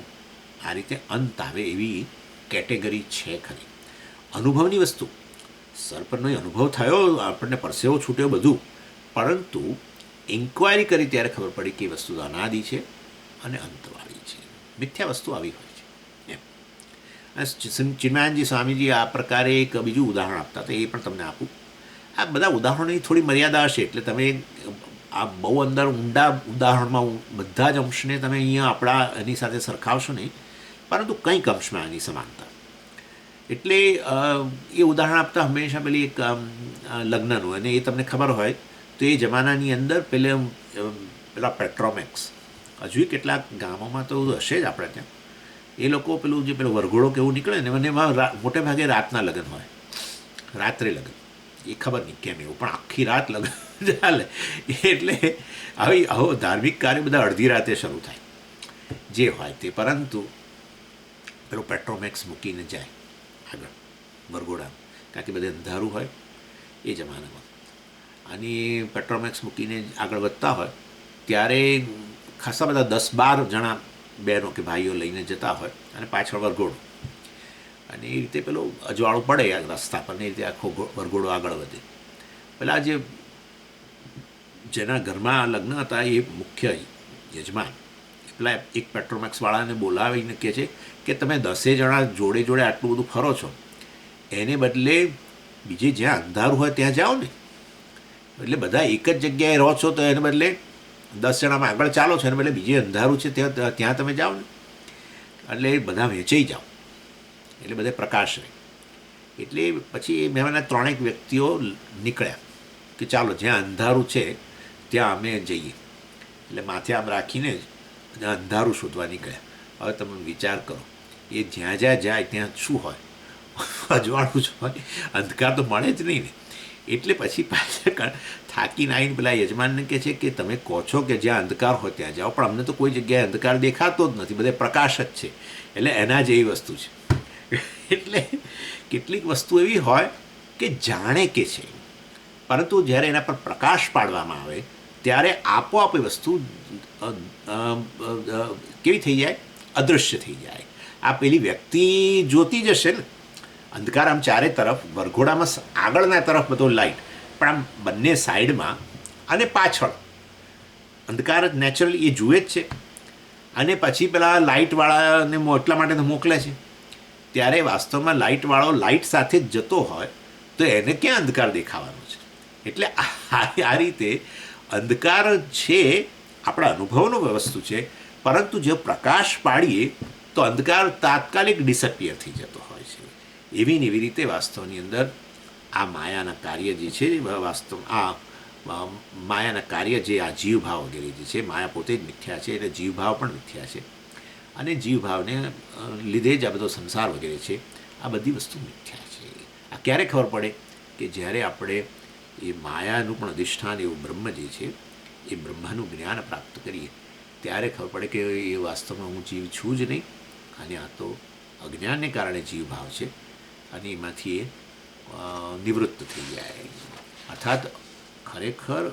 A: આ રીતે અંત આવે એવી કેટેગરી છે ખરી. અનુભવની વસ્તુ, સર્પનો અનુભવ થયો, આપણને પરસેવો છૂટ્યો બધું, પરંતુ ઇન્ક્વાયરી કરી ત્યારે ખબર પડી કે એ વસ્તુ અનાદિ છે અને અંતવાળી છે. મિથ્યા વસ્તુ આવી હોય છે એમ. ચિન્મયાનંદજી સ્વામીજી આ પ્રકારે એક બીજું ઉદાહરણ આપતા હતા, એ પણ તમને આપું. આ બધા ઉદાહરણોની થોડી મર્યાદા હશે, એટલે તમે આ બહુ અંદર ઊંડા ઉદાહરણમાં બધા જ અંશને તમે અહીંયા આપણા એની સાથે સરખાવશો નહીં, પરંતુ કંઈક અંશમાં એની સમાનતા. એટલે એ ઉદાહરણ આપતા હંમેશા પેલી એક લગ્નનું, અને એ તમને ખબર હોય તો એ જમાનાની અંદર પેલા પેટ્રોમેક્સ, હજુ કેટલાક ગામોમાં તો હશે જ આપણે ત્યાં, એ લોકો પેલું જે પેલો વરઘોડો કેવું નીકળે ને, એમાં મોટે ભાગે રાતના લગ્ન હોય, રાત્રે લગ્ન. એ ખબર નહીં કેમ એવું, પણ આખી રાત લગ્ન ચાલે. એટલે આવો ધાર્મિક કાર્ય બધા અડધી રાતે શરૂ થાય, જે હોય તે. પરંતુ પેલો પેટ્રોમેક્સ મૂકીને જાય આગળ વરઘોડા, કારણ કે બધે અંધારું હોય એ જમાનામાં, અને પેટ્રોમેક્સ મૂકીને આગળ વધતા હોય ત્યારે ખાસા બધા 10-12 જણા બહેનો કે ભાઈઓ લઈને જતા હોય, અને પાછળ વરઘોડો, અને એ રીતે પેલો અજવાળું પડે આ રસ્તા પર, ને એ રીતે આખો વરઘોડો આગળ વધે. પેલા જેના ઘરમાં લગ્ન હતા એ મુખ્ય યજમાન પેલા એક પેટ્રોમેક્સવાળાને બોલાવીને કહે છે કે તમે 10 જણા જોડે જોડે આટલું બધું ફરો છો, એને બદલે બીજે જ્યાં અંધારું હોય ત્યાં જાઓ ને. એટલે બધા એક જ જગ્યાએ રહો છો, તો એને બદલે 10 જણામાં આગળ ચાલો છો, એને બદલે બીજે અંધારું છે ત્યાં તમે જાઓ ને. એટલે બધા વેચાઈ જાઓ, એટલે બધે પ્રકાશ રહે. એટલે પછી મહેમાનના 3 વ્યક્તિઓ નીકળ્યા કે ચાલો જ્યાં અંધારું છે ત્યાં અમે જઈએ. એટલે માથે આમ રાખીને અંધારું શોધવા નીકળ્યા. હવે તમે વિચાર કરો, એ જ્યાં જ્યાં જાય ત્યાં શું હોય? અજવાળું જ હોય, અંધકાર તો મળે જ નહીં ને. એટલે પછી પાછા થાકીને આવીને પેલા યજમાનને કહે છે કે તમે કહો છો કે જ્યાં અંધકાર હોય ત્યાં જાઓ, પણ અમને તો કોઈ જગ્યાએ અંધકાર દેખાતો જ નથી, બધે પ્રકાશ જ છે. એટલે એના જેવી વસ્તુ છે. એટલે કેટલીક વસ્તુ એવી હોય કે જાણે કે છે, પરંતુ જ્યારે એના પર પ્રકાશ પાડવામાં આવે ત્યારે આપોઆપ એ વસ્તુ કેવી થઈ જાય? અદૃશ્ય થઈ જાય. આ પેલી વ્યક્તિ જોતી જશે ને, અંધકાર આમ ચારે તરફ, વરઘોડામાં આગળના તરફ બધો લાઇટ, પણ આમ બંને સાઈડમાં અને પાછળ અંધકાર જ નેચરલી એ જુએ જ છે. અને પછી પેલા લાઇટવાળાને એટલા માટે મોકલે છે. ત્યારે વાસ્તવમાં લાઇટવાળો લાઇટ સાથે જ જતો હોય તો એને ક્યાં અંધકાર દેખાવાનો છે? એટલે આ રીતે અંધકાર છે આપણા અનુભવનો વસ્તુ છે, પરંતુ જો પ્રકાશ પાડીએ તો અંધકાર તાત્કાલિક ડિસઅપિયર થઈ જતો હોય છે. એવી ને એવી રીતે વાસ્તવની અંદર આ માયાના કાર્ય જે છે, વાસ્તવ આ માયાના કાર્ય જે આ જીવભાવ વગેરે જે છે, માયા પોતે જ મિથ્યા છે, એટલે જીવભાવ પણ મિથ્યા છે. અને જીવભાવને લીધે જ આ બધો સંસાર વગેરે છે, આ બધી વસ્તુ મિથ્યા છે. આ ક્યારે ખબર પડે? કે જ્યારે આપણે એ માયાનું પણ અધિષ્ઠાન એવું બ્રહ્મ જે છે, એ બ્રહ્મનું જ્ઞાન પ્રાપ્ત કરીએ ત્યારે ખબર પડે કે એ વાસ્તવમાં હું જીવ છું જ નહીં, અને આ તો અજ્ઞાનને કારણે જીવભાવ છે, અને એમાંથી એ નિવૃત્ત થઈ જાય. અર્થાત ખરેખર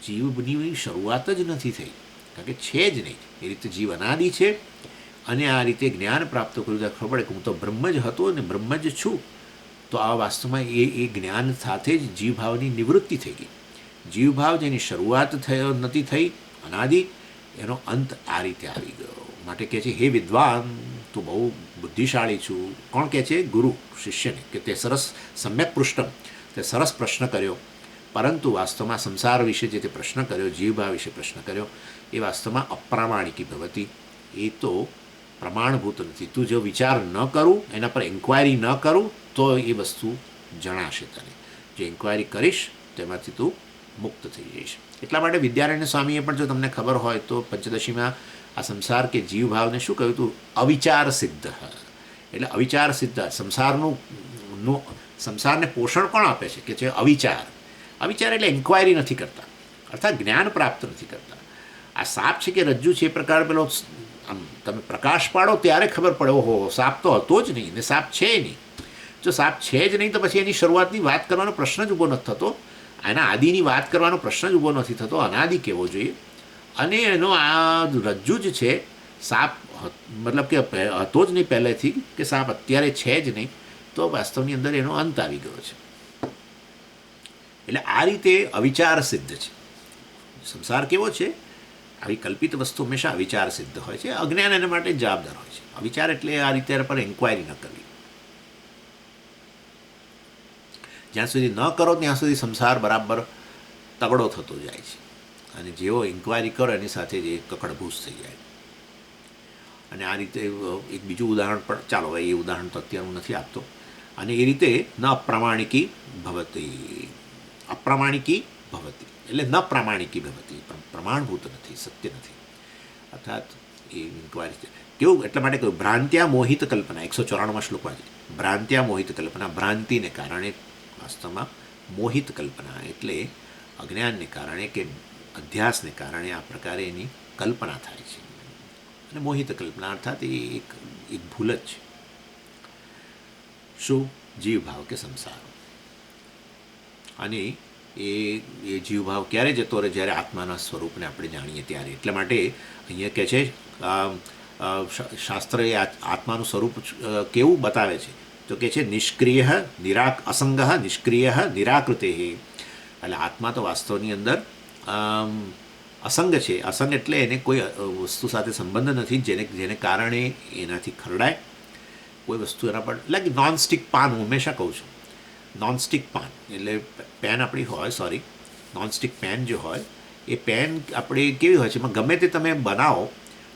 A: જીવની શરૂઆત જ નથી થઈ, કારણ કે છે જ નહીં. એ રીતે જીવ અનાદિ છે, અને આ રીતે જ્ઞાન પ્રાપ્ત કર્યું ત્યારે ખબર પડે કે હું તો બ્રહ્મ જ હતો અને બ્રહ્મ જ છું. તો આ વાસ્તવમાં એ જ્ઞાન સાથે જ જીવભાવની નિવૃત્તિ થઈ ગઈ. જીવભાવ જેની શરૂઆત નથી થઈ અનાદિ, એનો અંત આ રીતે આવી ગયો. માટે કહે છે, હે વિદ્વાન, તું બહુ બુદ્ધિશાળી છું. કોણ કહે છે? ગુરુ શિષ્યને, કે તે સરસ સમ્યક પૃષ્ઠમ, તે સરસ પ્રશ્ન કર્યો, પરંતુ વાસ્તવમાં સંસાર વિશે જે તે પ્રશ્ન કર્યો, જીવભાવ વિશે પ્રશ્ન કર્યો, એ વાસ્તવમાં અપ્રામાણિકી ભવતી. એ તો પ્રમાણભૂત નથી. તું જો વિચાર ન કરું, એના પર ઇન્ક્વાયરી ન કરું, તો એ વસ્તુ જણાશે તને. જે ઇન્ક્વાયરી કરીશ તેમાંથી તું મુક્ત થઈ જઈશ. એટલા માટે વિદ્યારણ્ય સ્વામીએ પણ, જો તમને ખબર હોય તો, પંચદશીમાં આ સંસાર કે જીવભાવને શું કહ્યું હતું? અવિચાર સિદ્ધ. એટલે અવિચાર સિદ્ધ સંસારને પોષણ કોણ આપે છે? કે છે અવિચાર. અવિચાર એટલે ઇન્ક્વાયરી નથી કરતા, અર્થાત જ્ઞાન પ્રાપ્ત નથી કરતા. આ સાપ છે કે રજ્જુ છે, એ પ્રકાર પેલો આમ તમે પ્રકાશ પાડો ત્યારે ખબર પડે, ઓહો સાપ તો હતો જ નહીં, ને સાપ છે નહીં. જો સાપ છે જ નહીં તો પછી એની શરૂઆતની વાત કરવાનો પ્રશ્ન જ ઊભો નથી થતો, એના આદિની વાત કરવાનો પ્રશ્ન જ ઊભો નથી થતો. અનાદિ કહેવો જોઈએ. અને એનો આ રજ્જુ જ છે, સાપ મતલબ કે હતો જ નહીં પહેલેથી, કે સાપ અત્યારે છે જ નહીં, તો વાસ્તવની અંદર એનો અંત આવી ગયો છે. એટલે આ રીતે અવિચાર સિદ્ધ છે. સંસાર કેવો છે? આવી કલ્પિત વસ્તુ હંમેશા અવિચાર સિદ્ધ હોય છે. અજ્ઞાન એના માટે જવાબદાર હોય છે. અવિચાર એટલે આ રીતે પર એન્ક્વાયરી ન કરવી. જ્યાં સુધી ન કરો ત્યાં સુધી સંસાર બરાબર તગડો થતો જાય છે, અને જેવો ઇન્ક્વાયરી કરો એની સાથે જ એ કકડભૂસ થઈ જાય. અને આ રીતે એક બીજું ઉદાહરણ પણ, ચાલો હવે એ ઉદાહરણ તો અત્યારે હું નથી આપતો. અને એ રીતે ન અપ્રામાણિકી ભવતી. અપ્રામાણિકી ભવતી એટલે ન પ્રામાણિકી ભવતી, પ્રમાણભૂત નથી, સત્ય નથી. અર્થાત એ ઇન્ક્વાયરી કેવું? એટલા માટે કહ્યું ભ્રાંત્યા મોહિત કલ્પના. 194 શ્લોકમાં છે ભ્રાંત્યા મોહિત કલ્પના. ભ્રાંતિને કારણે વાસ્તવમાં મોહિત કલ્પના, એટલે અજ્ઞાનને કારણે કે અધ્યાસને કારણે આ પ્રકારે એની કલ્પના થાય છે. અને મોહિત કલ્પના અર્થાત એ એક ભૂલ જ છે. શું? જીવભાવ કે સંસાર. અને એ જીવભાવ ક્યારે જતો રહે? જ્યારે આત્માના સ્વરૂપને આપણે જાણીએ ત્યારે. એટલા માટે અહીંયા કહે છે, શાસ્ત્રએ આત્માનું સ્વરૂપ કેવું બતાવે છે? તો કહે છે નિષ્ક્રિય અસંગ નિષ્ક્રિય નિરાકૃતે. એટલે આત્મા તો વાસ્તવની અંદર અસંગ છે. અસંગ એટલે એને કોઈ વસ્તુ સાથે સંબંધ નથી જેને કારણે એનાથી ખરડાય કોઈ વસ્તુ એના પર. લાઈક નોનસ્ટિક પાન, હું હંમેશા કહું છું, નોનસ્ટિક પાન એટલે પેન આપણી હોય, નોનસ્ટિક પેન જે હોય, એ પેન આપણે કેવી હોય છે? એમાં ગમે તે તમે બનાવો,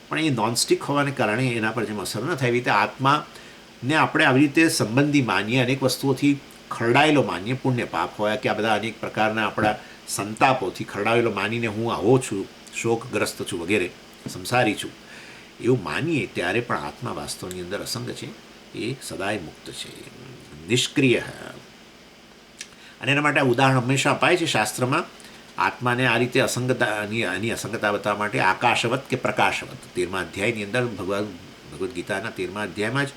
A: પણ એ નોનસ્ટિક હોવાને કારણે એના પર જેમ અસર ન થાય, એવી રીતે આત્માને આપણે આવી રીતે સંબંધી માનીએ, અનેક વસ્તુઓથી ખરડાયેલો માનીએ, પુણ્ય પાપ હોય કે આ બધા અનેક પ્રકારના આપણા સંતાપોથી ખરડાયેલો માનીને હું આવો છું, શોકગ્રસ્ત છું વગેરે, સંસારી છું, એવું માનીએ ત્યારે પણ આત્મા વાસ્તવની અંદર અસંગ છે, એ સદાય મુક્ત છે, નિષ્ક્રિય. અને એના માટે ઉદાહરણ હંમેશા અપાય છે શાસ્ત્રમાં. આત્માને આ રીતે એની અસંગતા બતાવવા માટે આકાશવત કે પ્રકાશવત, 13મા અધ્યાયની અંદર ભગવદ્ ગીતાના 13મા અધ્યાયમાં જ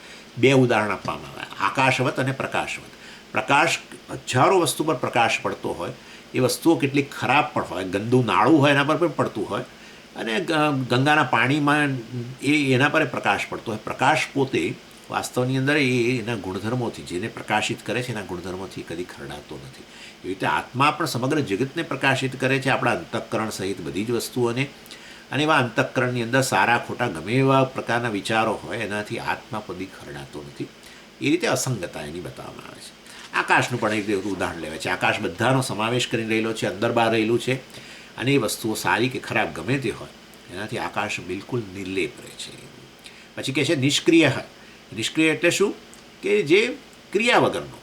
A: 2 ઉદાહરણ આપવામાં આવ્યા, આકાશવત અને પ્રકાશવત. પ્રકાશ, હજારો વસ્તુ પર પ્રકાશ પડતો હોય, એ વસ્તુઓ કેટલીક ખરાબ પણ હોય, ગંદુ નાળું હોય એના પર પણ પડતું હોય, અને ગંગાના પાણીમાં એના પર પ્રકાશ પડતો હોય. પ્રકાશ પોતે વાસ્તવની અંદર એના ગુણધર્મોથી, જેને પ્રકાશિત કરે છે એના ગુણધર્મોથી કદી ખરડાતો નથી. એવી રીતે આત્મા પણ સમગ્ર જગતને પ્રકાશિત કરે છે, આપણા અંતઃકરણ સહિત બધી જ વસ્તુઓને. અને એવા અંતઃકરણની અંદર સારા ખોટા ગમે એવા પ્રકારના વિચારો હોય, એનાથી આત્મા કદી ખરડાતો નથી. એ રીતે અસંગતા એની બતાવવામાં આવે છે. આકાશનું પણ એક ઉદાહરણ લેવાય છે. આકાશ બધાનો સમાવેશ કરીને રહેલો છે, અંદર બહાર રહેલું છે, અને એ વસ્તુઓ સારી કે ખરાબ ગમે તે હોય, એનાથી આકાશ બિલકુલ નિર્લેપ રહે છે. પછી કહે છે નિષ્ક્રિય. નિષ્ક્રિય એટલે શું? કે જે ક્રિયા વગરનો,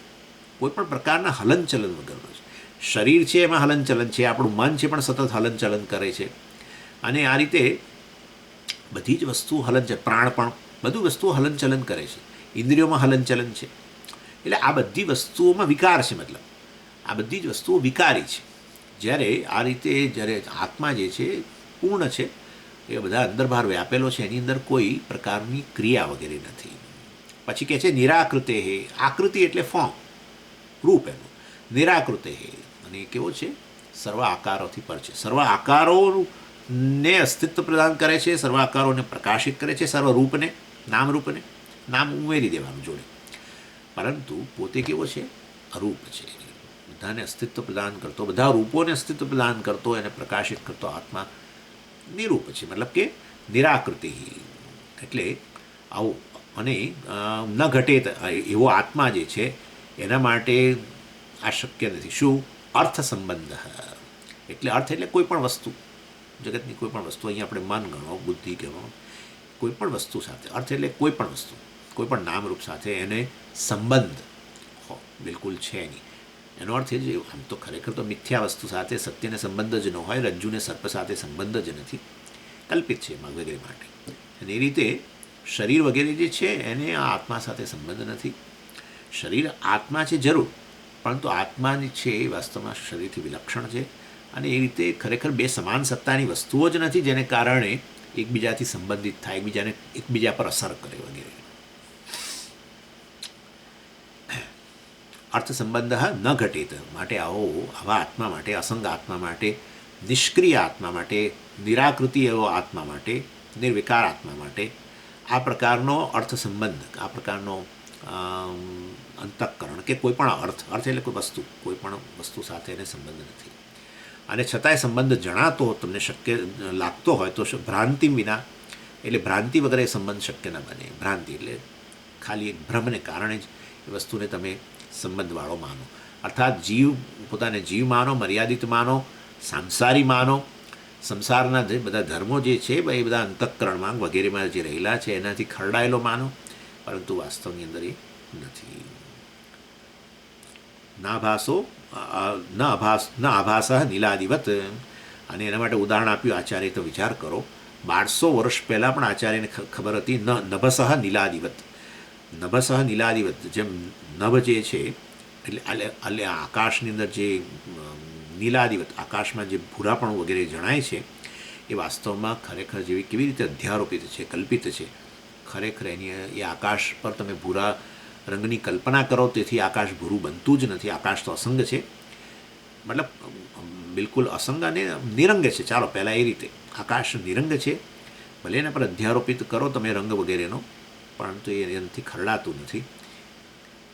A: કોઈ પણ પ્રકારના હલનચલન વગરનો છે. શરીર છે એમાં હલનચલન છે, આપણું મન છે પણ સતત હલનચલન કરે છે, અને આ રીતે બધી જ વસ્તુ હલનચલન, પ્રાણ પણ બધું વસ્તુઓ હલનચલન કરે છે, ઇન્દ્રિયોમાં હલનચલન છે. એટલે આ બધી વસ્તુઓમાં વિકાર છે, મતલબ આ બધી જ વસ્તુઓ વિકારી છે. જ્યારે આ રીતે જ્યારે આત્મા જે છે પૂર્ણ છે, એ બધા અંદર બહાર વ્યાપેલો છે, એની અંદર કોઈ પ્રકારની ક્રિયા વગેરે નથી. પછી કહે છે નિરાકૃતે હે. આકૃતિ એટલે ફોર્મ, રૂપ એનું. નિરાકૃતે હે, અને એ કેવો છે? સર્વ આકારોથી પર છે. સર્વ આકારોને અસ્તિત્વ પ્રદાન કરે છે, સર્વ આકારોને પ્રકાશિત કરે છે, સર્વરૂપને, નામરૂપને, નામ ઉમેરી દેવાનું જોડે. પરંતુ પોતે કેવો છે? અરૂપ છે. બધાને અસ્તિત્વ પ્રદાન કરતો, બધા રૂપોને અસ્તિત્વ પ્રદાન કરતો, એને પ્રકાશિત કરતો આત્મા નિરૂપ છે, મતલબ કે નિરાકૃતિ. એટલે આવું. અને ન ઘટે એવો આત્મા જે છે એના માટે આ શક્ય નથી. શું? અર્થ સંબંધ. એટલે અર્થ એટલે કોઈ પણ વસ્તુ, જગતની કોઈ પણ વસ્તુ, અહીંયા આપણે મન ગણો, બુદ્ધિ ગણો, કોઈ પણ વસ્તુ સાથે, અર્થ એટલે કોઈ પણ વસ્તુ, કોઈ પણ નામરૂપ સાથે એને સંબંધ બિલકુલ છે નહીં. એનો અર્થ એ જ, આમ તો ખરેખર તો મિથ્યા વસ્તુ સાથે સત્યને સંબંધ જ ન હોય, રજ્જુને સર્પ સાથે સંબંધ જ નથી, કલ્પિત છે એમાં વગેરે માટે. અને એ રીતે શરીર વગેરે જે છે એને આ આત્મા સાથે સંબંધ નથી. શરીર આત્મા છે જરૂર, પરંતુ આત્માની છે એ વાસ્તવમાં શરીરથી વિલક્ષણ છે, અને એ રીતે ખરેખર બે સમાન સત્તાની વસ્તુઓ જ નથી જેને કારણે એકબીજાથી સંબંધિત થાય, એકબીજા પર અસર કરે વગેરે. અર્થ સંબંધ ન ઘટેત. માટે આવા આત્મા માટે, અસંગ આત્મા માટે, નિષ્ક્રિય આત્મા માટે, નિરાકૃતિ એવો આત્મા માટે, નિર્વિકાર આત્મા માટે આ પ્રકારનો અર્થ સંબંધ, આ પ્રકારનો અંતઃકરણ કે કોઈ પણ અર્થ એટલે કોઈ પણ વસ્તુ સાથે એને સંબંધ નથી. અને છતાંય સંબંધ જણાતો તમને શક્ય લાગતો હોય તો ભ્રાંતિ વિના, એટલે ભ્રાંતિ વગર એ સંબંધ શક્ય ન બને. ભ્રાંતિ એટલે ખાલી એક ભ્રમને કારણે જ એ વસ્તુને તમે સંબંધવાળો માનો. અર્થાત પોતાને જીવ માનો, મર્યાદિત માનો, સાંસારી માનો, સંસારના જે બધા ધર્મો જે છે એ બધા અંતઃકરણમાં વગેરેમાં જે રહેલા છે એનાથી ખરડાયેલો માનો, પરંતુ વાસ્તવની અંદર એ નથી. ન આભાસ નીલાદિવત. અને એના માટે ઉદાહરણ આપ્યું આચાર્ય. તો વિચાર કરો, 1200 વર્ષ પહેલાં પણ આચાર્યને ખબર હતી નભસઃ નીલાદિવત. નભસઃ નીલાદિવત, જેમ નભ જે છે એટલે આકાશની અંદર જે નીલાદિવત, આકાશમાં જે ભૂરાપણું વગેરે જણાય છે એ વાસ્તવમાં ખરેખર કેવી રીતે અધ્યારોપિત છે, કલ્પિત છે. ખરેખર એ આકાશ પર તમે ભૂરા રંગની કલ્પના કરો, તેથી આકાશ ભૂરું બનતું જ નથી. આકાશ તો અસંગ છે, મતલબ બિલકુલ અસંગ અને નિરંગ છે. ચાલો પહેલાં એ રીતે આકાશ નિરંગ છે, ભલે એના પર અધ્યારોપિત કરો તમે રંગ વગેરેનો, પરંતુ એનાથી ખરડાતું નથી.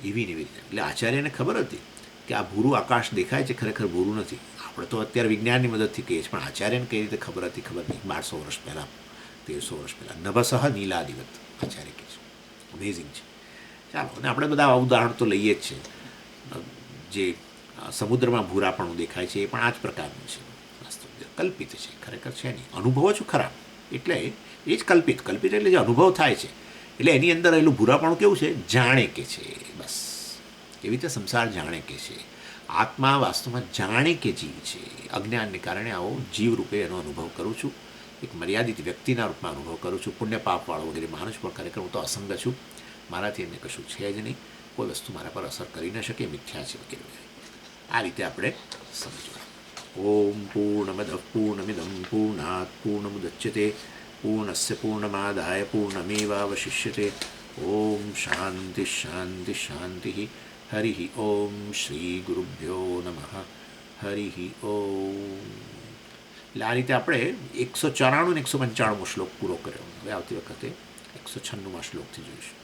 A: એવી ને એવી રીતે એટલે આચાર્યને ખબર હતી કે આ ભૂરું આકાશ દેખાય છે, ખરેખર ભૂરું નથી. આપણે તો અત્યારે વિજ્ઞાનની મદદથી કહીએ છીએ, પણ આચાર્યને કઈ રીતે ખબર હતી? ખબર નહીં. 1200 વર્ષ પહેલાં, 1300 વર્ષ પહેલાં નભસઃ નીલાદિવત આચાર્ય કહે છે. અમેઝિંગ છે. ચાલો, અને આપણે બધા ઉદાહરણ તો લઈએ જ છે. જે સમુદ્રમાં ભૂરાપણું દેખાય છે એ પણ આ જ પ્રકારનું છે. વાસ્તવ કલ્પિત છે, ખરેખર છે નહીં. અનુભવો છો ખરા, એટલે એ જ કલ્પિત. કલ્પિત એટલે જે અનુભવ થાય છે, એટલે એની અંદર રહેલું ભૂરાપણું કેવું છે? જાણે કે છે, બસ એવી રીતે સંસાર જાણે કે છે. આત્મા વાસ્તવમાં જાણે કે જીવ છે. અજ્ઞાનને કારણે આવો જીવ રૂપે એનો અનુભવ કરું છું, એક મર્યાદિત વ્યક્તિના રૂપમાં અનુભવ કરું છું. પુણ્ય પાપવાળો વગેરે માનું છું, પણ ખરેખર હું તો અસંગ છું, મારાથી એને કશું છે જ નહીં, કોઈ વસ્તુ મારા પર અસર કરી ન શકે, મિથ્યા છે વગેરે. આ રીતે આપણે સમજવું. ઓમ પૂર્ણમદ પૂર્ણમિદમ પૂર્ણાત પૂર્ણમુદચ્યતે પૂર્ણસ્ય પૂર્ણમાદાય પૂર્ણમેવાવશિષ્યતે. ઓમ શાંતિ શાંતિ શાંતિ. હરિ ઓમ શ્રી ગુરુભ્યો નમઃ. હરિ ઓમ. એટલે આ રીતે આપણે 194 ને 195 શ્લોક પૂરો કર્યો. હવે આવતી વખતે 196 શ્લોકથી જોઈશું.